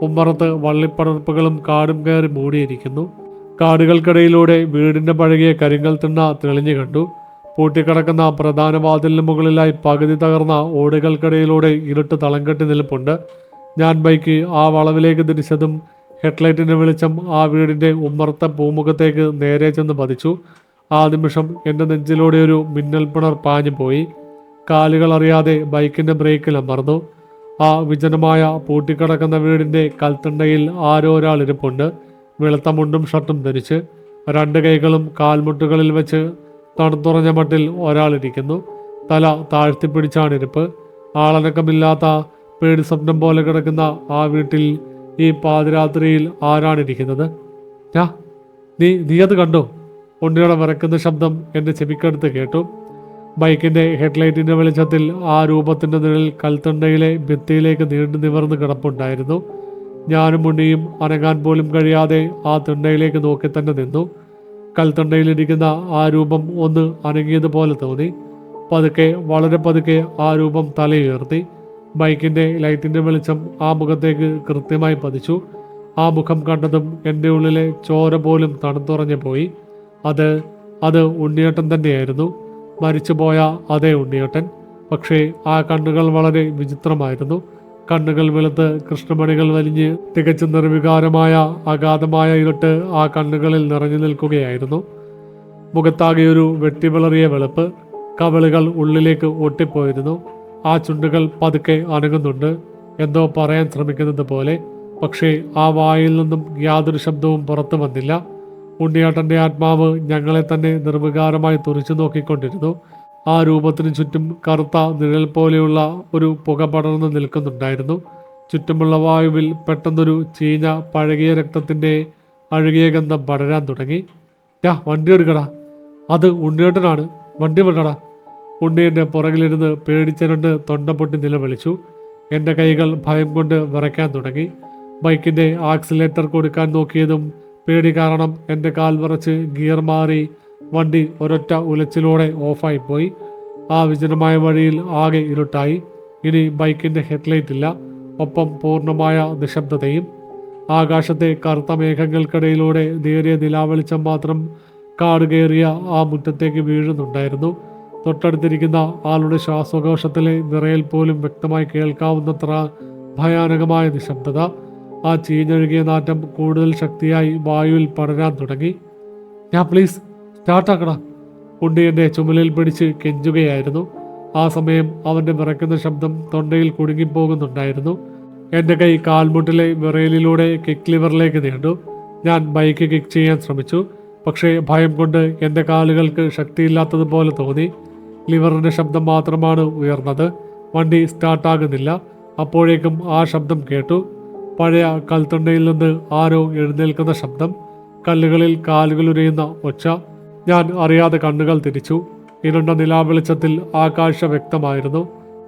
ഉമ്മറത്ത് വള്ളിപ്പടർപ്പുകളും കാടും കയറി മൂടിയിരിക്കുന്നു. കാടുകൾക്കിടയിലൂടെ വീടിൻ്റെ പഴകിയ കരിങ്കൽ തിണ്ണ തെളിഞ്ഞു കണ്ടു. പൂട്ടിക്കിടക്കുന്ന പ്രധാന വാതിലിന് മുകളിലായി പകുതി തകർന്ന ഓടുകൾക്കിടയിലൂടെ ഇരുട്ട് തളം കെട്ടി നിൽപ്പുണ്ട്. ഞാൻ ബൈക്ക് ആ വളവിലേക്ക് തിരിച്ചതും ഹെഡ്ലൈറ്റിൻ്റെ വെളിച്ചം ആ വീടിൻ്റെ ഉമ്മറത്തെ പൂമുഖത്തേക്ക് നേരെ ചെന്ന് പതിച്ചു. ആ നിമിഷം എൻ്റെ നെഞ്ചിലൂടെ ഒരു മിന്നൽ പിണർ പാഞ്ഞു പോയി. കാലുകൾ അറിയാതെ ബൈക്കിൻ്റെ ബ്രേക്കിൽ അമർന്നു. ആ വിജനമായ പൂട്ടിക്കിടക്കുന്ന വീടിൻ്റെ കൽത്തണ്ടയിൽ ആരോ ഒരാൾ ഇരിപ്പുണ്ട്. വെളുത്ത മുണ്ടും ഷർട്ടും ധരിച്ച്, രണ്ട് കൈകളും കാൽമുട്ടുകളിൽ വെച്ച് തണുത്തുറഞ്ഞ മട്ടിൽ ഒരാളിരിക്കുന്നു. തല താഴ്ത്തിപ്പിടിച്ചാണ് ഇരിപ്പ്. ആളനക്കമില്ലാത്ത പേടി സ്വപ്നം പോലെ കിടക്കുന്ന ആ വീട്ടിൽ ഈ പാതിരാത്രിയിൽ ആരാണിരിക്കുന്നത്? നീ അത് കണ്ടോ? ഉണ്ണിയുടെ വിറക്കുന്ന ശബ്ദം എൻ്റെ ചെവിക്കടുത്ത് കേട്ടു. ബൈക്കിൻ്റെ ഹെഡ്ലൈറ്റിൻ്റെ വെളിച്ചത്തിൽ ആ രൂപത്തിൻ്റെ നിഴൽ കൽത്തണ്ടയിലെ ഭിത്തിയിലേക്ക് നീണ്ടു നിവർന്ന് കിടപ്പുണ്ടായിരുന്നു. ഞാനും ഉണ്ണിയും അനങ്ങാൻ പോലും കഴിയാതെ ആ തിണ്ടയിലേക്ക് നോക്കി തന്നെ നിന്നു. കൽത്തണ്ടയിലിരിക്കുന്ന ആ രൂപം ഒന്ന് അനങ്ങിയതുപോലെ തോന്നി. പതുക്കെ, വളരെ പതുക്കെ ആ രൂപം തലയുയർത്തി. ബൈക്കിൻ്റെ ലൈറ്റിൻ്റെ വെളിച്ചം ആ മുഖത്തേക്ക് കൃത്യമായി പതിച്ചു. ആ മുഖം കണ്ടതും എൻ്റെ ഉള്ളിലെ ചോര പോലും തണുത്തുറഞ്ഞു പോയി. അത് ഉണ്ണിയേട്ടൻ തന്നെയായിരുന്നു. മരിച്ചുപോയ അതേ ഉണ്ണിയേട്ടൻ. പക്ഷേ ആ കണ്ണുകൾ വളരെ വിചിത്രമായിരുന്നു. കണ്ണുകൾ വെളുത്ത് കൃഷ്ണമണികൾ വലിഞ്ഞ് തികച്ചും നിർവികാരമായ അഗാധമായ ഇരുട്ട് ആ കണ്ണുകളിൽ നിറഞ്ഞു നിൽക്കുകയായിരുന്നു. മുഖത്താകെ ഒരു വെട്ടിവിളറിയ വെളുപ്പ്. കവിളുകൾ ഉള്ളിലേക്ക് ഒട്ടിപ്പോയിരുന്നു. ആ ചുണ്ടുകൾ പതുക്കെ അനങ്ങുന്നുണ്ട്, എന്തോ പറയാൻ ശ്രമിക്കുന്നത് പോലെ. പക്ഷേ ആ വായിൽ നിന്നും യാതൊരു ശബ്ദവും പുറത്തു വന്നില്ല. ഉണ്ണിയേട്ടൻ്റെ ആത്മാവ് ഞങ്ങളെ തന്നെ നിർവികാരമായി തുറിച്ചു നോക്കിക്കൊണ്ടിരുന്നു. ആ രൂപത്തിന് ചുറ്റും കറുത്ത നിഴൽ പോലെയുള്ള ഒരു പുക പടർന്നു നിൽക്കുന്നുണ്ടായിരുന്നു. ചുറ്റുമുള്ള വായുവിൽ പെട്ടെന്നൊരു ചീഞ്ഞ പഴകിയ രക്തത്തിൻ്റെ അഴുകിയ ഗന്ധം പടരാൻ തുടങ്ങി. വണ്ടി എടുക്കടാ, അത് ഉണ്ണിയേട്ടനാണ്, വണ്ടി വിടടാ. ഉണ്ണി എൻ്റെ പുറകിലിരുന്ന് പേടിച്ചരണ്ട് തൊണ്ട പൊട്ടി നിലവിളിച്ചു. എൻ്റെ കൈകൾ ഭയം കൊണ്ട് വിറയ്ക്കാൻ തുടങ്ങി. ബൈക്കിൻ്റെ ആക്സിലേറ്റർ കൊടുക്കാൻ നോക്കിയതും പേടി കാരണം എൻ്റെ കാൽ വിറച്ച് ഗിയർ മാറി വണ്ടി ഒരൊറ്റ ഉലച്ചിലൂടെ ഓഫായിപ്പോയി. ആ വിജനമായ വഴിയിൽ ആകെ ഇരുട്ടായി. ഇനി ബൈക്കിൻ്റെ ഹെഡ്ലൈറ്റ് ഇല്ല, ഒപ്പം പൂർണ്ണമായ നിശബ്ദതയും. ആകാശത്തെ കറുത്ത മേഘങ്ങൾക്കിടയിലൂടെ നേരിയ നിലാവെളിച്ചം മാത്രം കാട് കയറിയ ആ മുറ്റത്തേക്ക് വീഴുന്നുണ്ടായിരുന്നു. തൊട്ടടുത്തിരിക്കുന്ന ആളുടെ ശ്വാസകോശത്തിലെ വിറയൽ പോലും വ്യക്തമായി കേൾക്കാവുന്നത്ര ഭയാനകമായ നിശബ്ദത. ആ ചീഞ്ഞൊഴുകിയ നാറ്റം കൂടുതൽ ശക്തിയായി വായുവിൽ പടരാൻ തുടങ്ങി. പ്ലീസ് സ്റ്റാർട്ടാക്കടാ. ഉണ്ണി എൻ്റെ ചുമലിൽ പിടിച്ച് കെഞ്ചുകയായിരുന്നു. ആ സമയം അവൻ്റെ വിറയ്ക്കുന്ന ശബ്ദം തൊണ്ടയിൽ കുടുങ്ങിപ്പോകുന്നുണ്ടായിരുന്നു. എൻ്റെ കൈ കാൽമുട്ടിലെ വിറയലിലൂടെ കിക്ക് ലിവറിലേക്ക് നീണ്ടു. ഞാൻ ബൈക്ക് കിക്ക് ചെയ്യാൻ ശ്രമിച്ചു. പക്ഷേ ഭയം കൊണ്ട് എൻ്റെ കാലുകൾക്ക് ശക്തിയില്ലാത്തതുപോലെ തോന്നി. ലിവറിൻ്റെ ശബ്ദം മാത്രമാണ് ഉയർന്നത്. വണ്ടി സ്റ്റാർട്ടാകുന്നില്ല. അപ്പോഴേക്കും ആ ശബ്ദം കേട്ടു. പഴയ കൽത്തണ്ടയിൽ നിന്ന് ആരോ എഴുന്നേൽക്കുന്ന ശബ്ദം. കല്ലുകളിൽ കാലുകൾ ഉരയുന്ന ഒച്ച. ഞാൻ അറിയാതെ കണ്ണുകൾ തിരിച്ചു. ഇരുണ്ട നിലാവെളിച്ചത്തിൽ ആ കാഴ്ച വ്യക്തമായിരുന്നു.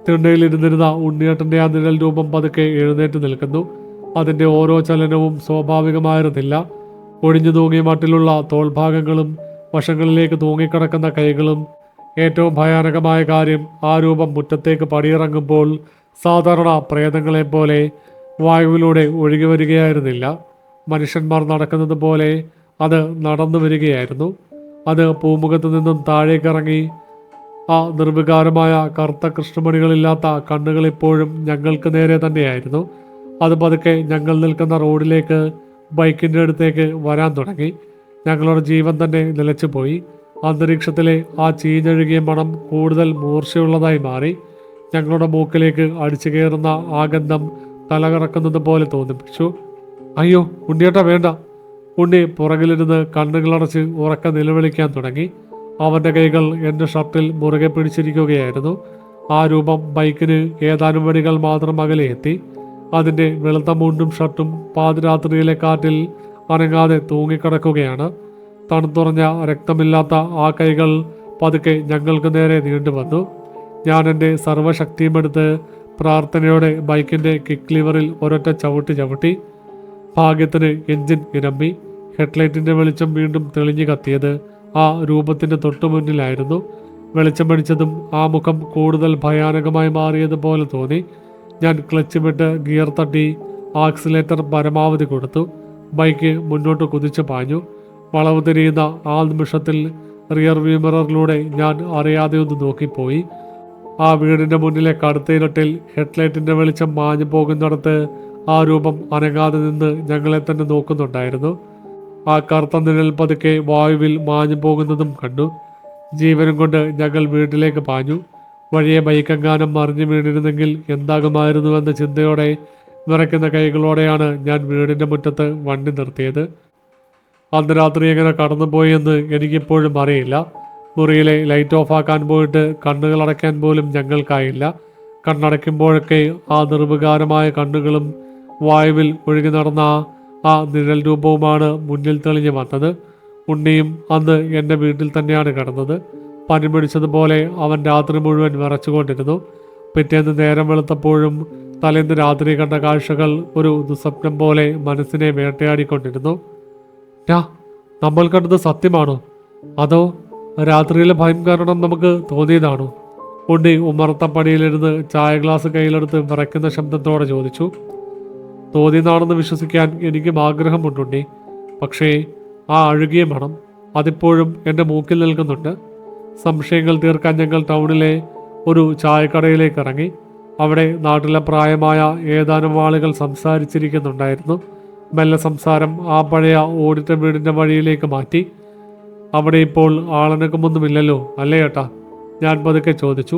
തിണ്ണയിലിരുന്നിരുന്ന ഉണ്ണിയേട്ടൻ്റെ ആ നിഴൽ രൂപം പതുക്കെ എഴുന്നേറ്റ് നിൽക്കുന്നു. അതിൻ്റെ ഓരോ ചലനവും സ്വാഭാവികമായിരുന്നില്ല. ഒഴിഞ്ഞു തൂങ്ങിയ മട്ടിലുള്ള തോൾഭാഗങ്ങളും വശങ്ങളിലേക്ക് തൂങ്ങിക്കിടക്കുന്ന കൈകളും. ഏറ്റവും ഭയാനകമായ കാര്യം, ആ രൂപം മുറ്റത്തേക്ക് പടിയിറങ്ങുമ്പോൾ സാധാരണ പ്രേതങ്ങളെപ്പോലെ വായുവിലൂടെ ഒഴുകി വരികയായിരുന്നില്ല. മനുഷ്യന്മാർ നടക്കുന്നത് പോലെ അത് നടന്നു വരികയായിരുന്നു. അത് പൂമുഖത്ത് നിന്നും താഴേക്കിറങ്ങി. ആ നിർവികാരമായ കറുത്ത കൃഷ്ണമണികളില്ലാത്ത കണ്ണുകൾ ഇപ്പോഴും ഞങ്ങൾക്ക് നേരെ തന്നെയായിരുന്നു. അത് പതുക്കെ ഞങ്ങൾ നിൽക്കുന്ന റോഡിലേക്ക്, ബൈക്കിൻ്റെ അടുത്തേക്ക് വരാൻ തുടങ്ങി. ഞങ്ങളുടെ ജീവൻ തന്നെ നിലച്ചുപോയി. അന്തരീക്ഷത്തിലെ ആ ചീഞ്ഞൊഴുകിയ മണം കൂടുതൽ മൂർച്ചയുള്ളതായി മാറി. ഞങ്ങളുടെ മൂക്കിലേക്ക് അടിച്ചു കയറുന്ന ആ ഗന്ധം തലകറക്കുന്നത് പോലെ തോന്നിപ്പിച്ചു. അയ്യോ ഉണ്ണിയേട്ടാ, വേണ്ട. ഉണ്ണി പുറകിലിരുന്ന് കണ്ണുകളടച്ച് ഉറക്ക നിലവിളിക്കാൻ തുടങ്ങി. അവൻ്റെ കൈകൾ എൻ്റെ ഷർട്ടിൽ മുറുകെ പിടിച്ചിരിക്കുകയായിരുന്നു. ആ രൂപം ബൈക്കിന് ഏതാനും വടികൾ മാത്രം അകലെ എത്തി. അതിൻ്റെ വെളുത്ത മുണ്ടും ഷർട്ടും പാതിരാത്രിയിലെ കാറ്റിൽ അനങ്ങാതെ തൂങ്ങിക്കിടക്കുകയാണ്. തണുത്തുറഞ്ഞ രക്തമില്ലാത്ത ആ കൈകൾ പതുക്കെ ഞങ്ങൾക്ക് നേരെ നീണ്ടുവന്നു. ഞാൻ എൻ്റെ സർവ്വശക്തിയുമെടുത്ത് പ്രാർത്ഥനയോടെ ബൈക്കിൻ്റെ കിക്ക് ലിവറിൽ ഒരൊറ്റ ചവിട്ടി. ഭാഗ്യത്തിന് എൻജിൻ ഇരമ്പി. ഹെഡ്ലൈറ്റിൻ്റെ വെളിച്ചം വീണ്ടും തെളിഞ്ഞു കത്തിയത് ആ രൂപത്തിൻ്റെ തൊട്ടു മുന്നിലായിരുന്നു. വെളിച്ചം പിടിച്ചതും ആ മുഖം കൂടുതൽ ഭയാനകമായി മാറിയതുപോലെ തോന്നി. ഞാൻ ക്ലച്ച് വിട്ട് ഗിയർ തട്ടി ആക്സിലേറ്റർ പരമാവധി കൊടുത്തു. ബൈക്ക് മുന്നോട്ട് കുതിച്ചു പാഞ്ഞു. വളവ് തിരിയുന്ന ആ നിമിഷത്തിൽ റിയർ വ്യൂ മിററിലൂടെ ഞാൻ അറിയാതെ ഒന്ന് നോക്കിപ്പോയി. ആ വീടിൻ്റെ മുന്നിലെ കടുത്ത ഇരുട്ടിൽ ഹെഡ്ലൈറ്റിൻ്റെ വെളിച്ചം മാഞ്ഞു പോകുന്നിടത്ത് ആ രൂപം അനങ്ങാതെ നിന്ന് ഞങ്ങളെ തന്നെ നോക്കുന്നുണ്ടായിരുന്നു. ആ കറുത്ത നിഴൽ പതുക്കെ വായുവിൽ മാഞ്ഞു പോകുന്നതും കണ്ടു. ജീവനും കൊണ്ട് ഞങ്ങൾ വീട്ടിലേക്ക് പാഞ്ഞു. വഴിയെ ബൈക്കെങ്ങാനും മറിഞ്ഞു വീണിരുന്നെങ്കിൽ എന്താകുമായിരുന്നുവെന്ന ചിന്തയോടെ വിറയ്ക്കുന്ന കൈകളോടെയാണ് ഞാൻ വീടിൻ്റെ മുറ്റത്ത് വണ്ടി നിർത്തിയത്. അന്ന് രാത്രി എങ്ങനെ കടന്നുപോയെന്ന് എനിക്കിപ്പോഴും അറിയില്ല. മുറിയിലെ ലൈറ്റ് ഓഫാക്കാൻ പോയിട്ട് കണ്ണുകൾ അടയ്ക്കാൻ പോലും ഞങ്ങൾക്കായില്ല. കണ്ണടയ്ക്കുമ്പോഴൊക്കെ ആ നിർവികാരമായ കണ്ണുകളും വായുവിൽ ഒഴുകി നടന്ന ആ നിഴൽ രൂപവുമാണ് മുന്നിൽ തെളിഞ്ഞു വന്നത്. ഉണ്ണിയും അന്ന് എൻ്റെ വീട്ടിൽ തന്നെയാണ് കിടന്നത്. പനി പിടിച്ചതുപോലെ അവൻ രാത്രി മുഴുവൻ വിറച്ചുകൊണ്ടിരുന്നു. പിറ്റേന്ന് നേരം വെളുത്തപ്പോഴും തലേന്ന് രാത്രി കണ്ട കാഴ്ചകൾ ഒരു ദുസ്വപ്നം പോലെ മനസ്സിനെ വേട്ടയാടിക്കൊണ്ടിരുന്നു. നമ്മൾ കണ്ടത് സത്യമാണോ, അതോ രാത്രിയിലെ ഭയം കാരണം നമുക്ക് തോന്നിയതാണോ? ഉണ്ണി ഉമ്മറത്തപ്പടിയിലിരുന്ന് ചായ ഗ്ലാസ് കയ്യിലെടുത്ത് വിറയ്ക്കുന്ന ശബ്ദത്തോടെ ചോദിച്ചു. തോന്നിയതാണെന്ന് വിശ്വസിക്കാൻ എനിക്കും ആഗ്രഹമുണ്ടുണ്ണി. പക്ഷേ ആ അഴുകിയ മണം അതിപ്പോഴും എൻ്റെ മൂക്കിൽ നിൽക്കുന്നുണ്ട്. സംശയങ്ങൾ തീർക്കാൻ ഞങ്ങൾ ടൗണിലെ ഒരു ചായക്കടയിലേക്ക് ഇറങ്ങി. അവിടെ നാട്ടിലെ പ്രായമായ ഏതാനും ആളുകൾ സംസാരിച്ചിരിക്കുന്നുണ്ടായിരുന്നു. മെല്ലെ സംസാരം ആ പഴയ ഓടിട്ട വീടിൻ്റെ വഴിയിലേക്ക് മാറ്റി. അവിടെ ഇപ്പോൾ ആളനക്കമൊന്നുമില്ലല്ലോ അല്ലേ ഏട്ടാ? ഞാൻ പതുക്കെ ചോദിച്ചു.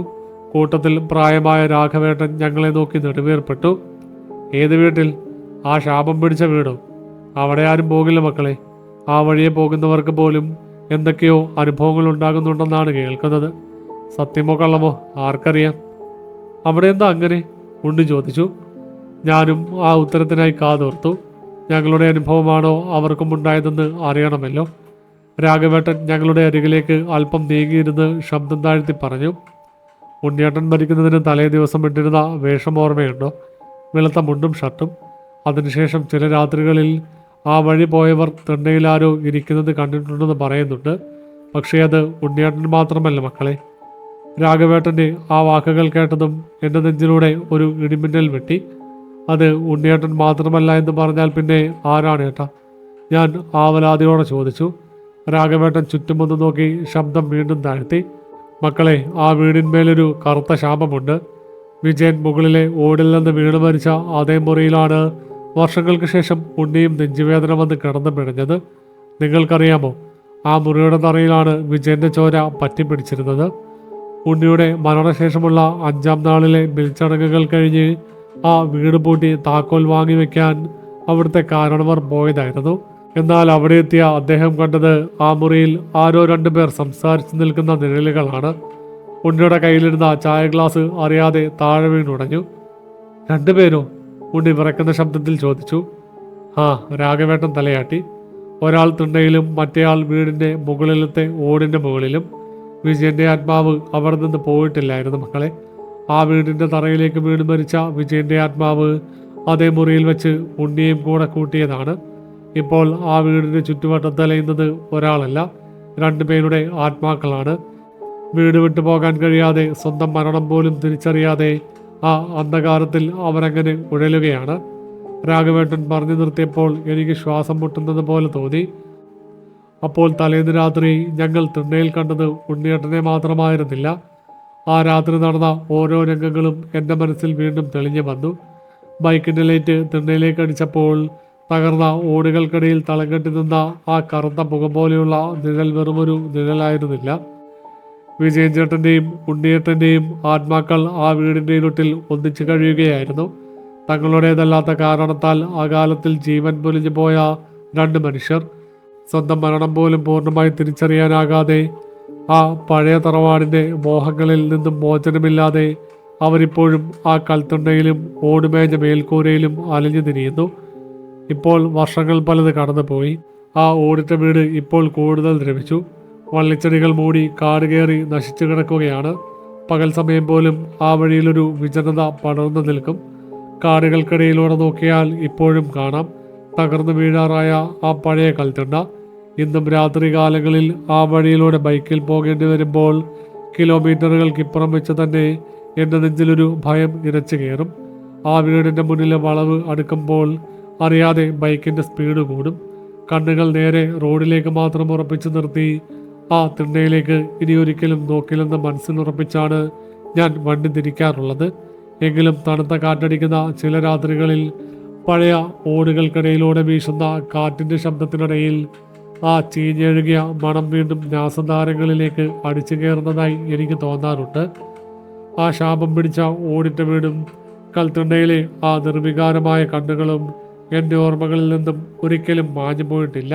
കൂട്ടത്തിൽ പ്രായമായ രാഘവേട്ടൻ ഞങ്ങളെ നോക്കി നെടുവേർപ്പെട്ടു. ഏത് വീട്ടിൽ? ആ ശാപം പിടിച്ച വീടോ? അവിടെ ആരും പോകില്ല മക്കളെ. ആ വഴിയെ പോകുന്നവർക്ക് പോലും എന്തൊക്കെയോ അനുഭവങ്ങൾ ഉണ്ടാകുന്നുണ്ടെന്നാണ് കേൾക്കുന്നത്. സത്യമോ കള്ളമോ ആർക്കറിയാം? അവിടെ എന്താ അങ്ങനെ? ഉണ്ണി ചോദിച്ചു. ഞാനും ആ ഉത്തരത്തിനായി കാതോർത്തു. ഞങ്ങളുടെ അനുഭവമാണോ അവർക്കും ഉണ്ടായതെന്ന് അറിയണമല്ലോ. രാഘവേട്ടൻ ഞങ്ങളുടെ അരികിലേക്ക് അല്പം നീങ്ങിയിരുന്ന് ശബ്ദം താഴ്ത്തി പറഞ്ഞു. ഉണ്ണിയേട്ടൻ മരിക്കുന്നതിന് തലേ ദിവസം ഇട്ടിരുന്ന വേഷം ഓർമ്മയുണ്ടോ? വെളുത്ത മുണ്ടും ഷർട്ടും. അതിനുശേഷം ചില രാത്രികളിൽ ആ വഴി പോയവർ തിണ്ണയിലാരോ ഇരിക്കുന്നത് കണ്ടിട്ടുണ്ടെന്ന് പറയുന്നുണ്ട്. പക്ഷേ അത് ഉണ്ണിയേട്ടൻ മാത്രമല്ല മക്കളെ. രാഘവേട്ടൻ്റെ ആ വാക്കുകൾ കേട്ടതും എൻ്റെ നെഞ്ചിലൂടെ ഒരു ഇടിമിന്നൽ വെട്ടി. അത് ഉണ്ണിയേട്ടൻ മാത്രമല്ല എന്ന് പറഞ്ഞാൽ പിന്നെ ആരാണ് ഏട്ടാ? ഞാൻ ആവലാതിയോടെ ചോദിച്ചു. രാഘവേട്ടൻ ചുറ്റുമൊന്ന് നോക്കി ശബ്ദം വീണ്ടും താഴ്ത്തി. മക്കളെ, ആ വീടിന്മേലൊരു കറുത്ത ശാപമുണ്ട്. വിജയൻ മുകളിലെ ഓടിൽ നിന്ന് വീണ് മരിച്ച അതേ മുറിയിലാണ് വർഷങ്ങൾക്ക് ശേഷം ഉണ്ണിയും നെഞ്ചുവേദന വന്ന് കിടന്നു പിഴഞ്ഞത്. നിങ്ങൾക്കറിയാമോ, ആ മുറിയുടെ തറയിലാണ് വിജയൻ്റെ ചോര പറ്റിപ്പിടിച്ചിരുന്നത്. ഉണ്ണിയുടെ മരണശേഷമുള്ള 5-ാം നാളിലെ ബലിച്ചടങ്ങുകൾ കഴിഞ്ഞ് ആ വീട് പൂട്ടി താക്കോൽ വാങ്ങിവെക്കാൻ അവിടുത്തെ കാരണവർ പോയതായിരുന്നു. എന്നാൽ അവിടെ എത്തിയ അദ്ദേഹം കണ്ടത് ആ മുറിയിൽ ആരോ 2 പേർ സംസാരിച്ചു നിൽക്കുന്ന നിഴലുകളാണ്. ഉണ്ണിയുടെ കയ്യിലിരുന്ന ചായ ഗ്ലാസ് അറിയാതെ താഴെ വീണുടഞ്ഞു. 2 പേരോ? ഉണ്ണി വിറയ്ക്കുന്ന ശബ്ദത്തിൽ ചോദിച്ചു. രാഘവേട്ടൻ തലയാട്ടി. ഒരാൾ തിണ്ണയിലും മറ്റേയാൾ വീടിൻ്റെ മുകളിലത്തെ ഓടിൻ്റെ മുകളിലും. വിജയൻ്റെ ആത്മാവ് അവിടെ നിന്ന് പോയിട്ടില്ലായിരുന്നു മക്കളെ. ആ വീടിൻ്റെ തറയിലേക്ക് വീണ് മരിച്ച വിജയൻ്റെ ആത്മാവ് അതേ മുറിയിൽ വെച്ച് ഉണ്ണിയെയും കൂടെ കൂട്ടിയതാണ്. ഇപ്പോൾ ആ വീടിന് ചുറ്റുവട്ടത്ത് അലയുന്നത് ഒരാളല്ല, 2 പേരുടെ ആത്മാക്കളാണ്. വീട് വിട്ടു പോകാൻ കഴിയാതെ സ്വന്തം മരണം പോലും തിരിച്ചറിയാതെ ആ അന്ധകാരത്തിൽ അവരങ്ങനെ ഉഴലുകയാണ്. രാഘവേട്ടൻ പറഞ്ഞു നിർത്തിയപ്പോൾ എനിക്ക് ശ്വാസം മുട്ടുന്നത് പോലെ തോന്നി. അപ്പോൾ തലേന്ന് രാത്രി ഞങ്ങൾ തിണ്ണയിൽ കണ്ടത് ഉണ്ണിയേട്ടനെ മാത്രമായിരുന്നില്ല. ആ രാത്രി നടന്ന ഓരോ രംഗങ്ങളും എൻ്റെ മനസ്സിൽ വീണ്ടും തെളിഞ്ഞു വന്നു. ബൈക്കിൻ്റെ ലൈറ്റ് തിണ്ണയിലേക്ക് അടിച്ചപ്പോൾ തകർന്ന ഓടുകൾക്കിടയിൽ തളം കെട്ടി നിന്ന ആ കറുത്ത മുഖം പോലെയുള്ള നിഴൽ വെറുമൊരു നിഴലായിരുന്നില്ല. വിജയൻ ചേട്ടൻ്റെയും ഉണ്ണിയേട്ടൻ്റെയും ആത്മാക്കൾ ആ വീടിൻ്റെ ഇരുട്ടിൽ ഒന്നിച്ചു കഴിയുകയായിരുന്നു. തങ്ങളുടേതല്ലാത്ത കാരണത്താൽ അകാലത്തിൽ ജീവൻ പൊലിഞ്ഞു പോയ 2 മനുഷ്യർ. സ്വന്തം മരണം പോലും പൂർണ്ണമായി തിരിച്ചറിയാനാകാതെ ആ പഴയ തറവാടിൻ്റെ മോഹങ്ങളിൽ നിന്നും മോചനമില്ലാതെ അവരിപ്പോഴും ആ കൽത്തുണ്ടയിലും ഓടുമേഞ്ഞ മേൽക്കൂരയിലും അലിഞ്ഞു തിരിയുന്നു. ഇപ്പോൾ വർഷങ്ങൾ പലത് കടന്നുപോയി. ആ ഓടിട്ട വീട് ഇപ്പോൾ കൂടുതൽ ദ്രവിച്ചു. വള്ളിച്ചെടികൾ മൂടി കാട് കയറി നശിച്ചു കിടക്കുകയാണ്. പകൽ സമയം പോലും ആ വഴിയിലൊരു വിജനത പടർന്നു നിൽക്കും. കാടുകൾക്കിടയിലൂടെ നോക്കിയാൽ ഇപ്പോഴും കാണാം തകർന്നു വീഴാറായ ആ പഴയ കൽത്തുണ്ട. ഇന്നും രാത്രി കാലങ്ങളിൽ ആ വഴിയിലൂടെ ബൈക്കിൽ പോകേണ്ടി വരുമ്പോൾ കിലോമീറ്ററുകൾക്കിപ്പുറം വെച്ച് തന്നെ എൻ്റെ നെഞ്ചിലൊരു ഭയം ഇരച്ചു കയറും. ആ വീടിൻ്റെ മുന്നിലെ വളവ് അടുക്കുമ്പോൾ അറിയാതെ ബൈക്കിൻ്റെ സ്പീഡ് കൂടും. കണ്ണുകൾ നേരെ റോഡിലേക്ക് മാത്രം ഉറപ്പിച്ചു നിർത്തി ആ തിണ്ണയിലേക്ക് ഇനിയൊരിക്കലും നോക്കില്ലെന്ന് മനസ്സിലുറപ്പിച്ചാണ് ഞാൻ വണ്ടി തിരിക്കാറുള്ളത്. എങ്കിലും തണുത്ത കാറ്റടിക്കുന്ന ചില രാത്രികളിൽ പഴയ ഓടുകൾക്കിടയിലൂടെ വീശുന്ന കാറ്റിൻ്റെ ശബ്ദത്തിനിടയിൽ ആ ചീഞ്ഞെഴുകിയ മണം വീണ്ടും രാസധാരങ്ങളിലേക്ക് അടിച്ചു കയറുന്നതായി എനിക്ക് തോന്നാറുണ്ട്. ആ ശാപം പിടിച്ച ഓടിട്ട വീടും കൽത്തണ്ടയിലെ ആ നിർവികാരമായ കണ്ണുകളും എൻ്റെ ഓർമ്മകളിൽ നിന്നും ഒരിക്കലും മാഞ്ഞു പോയിട്ടില്ല.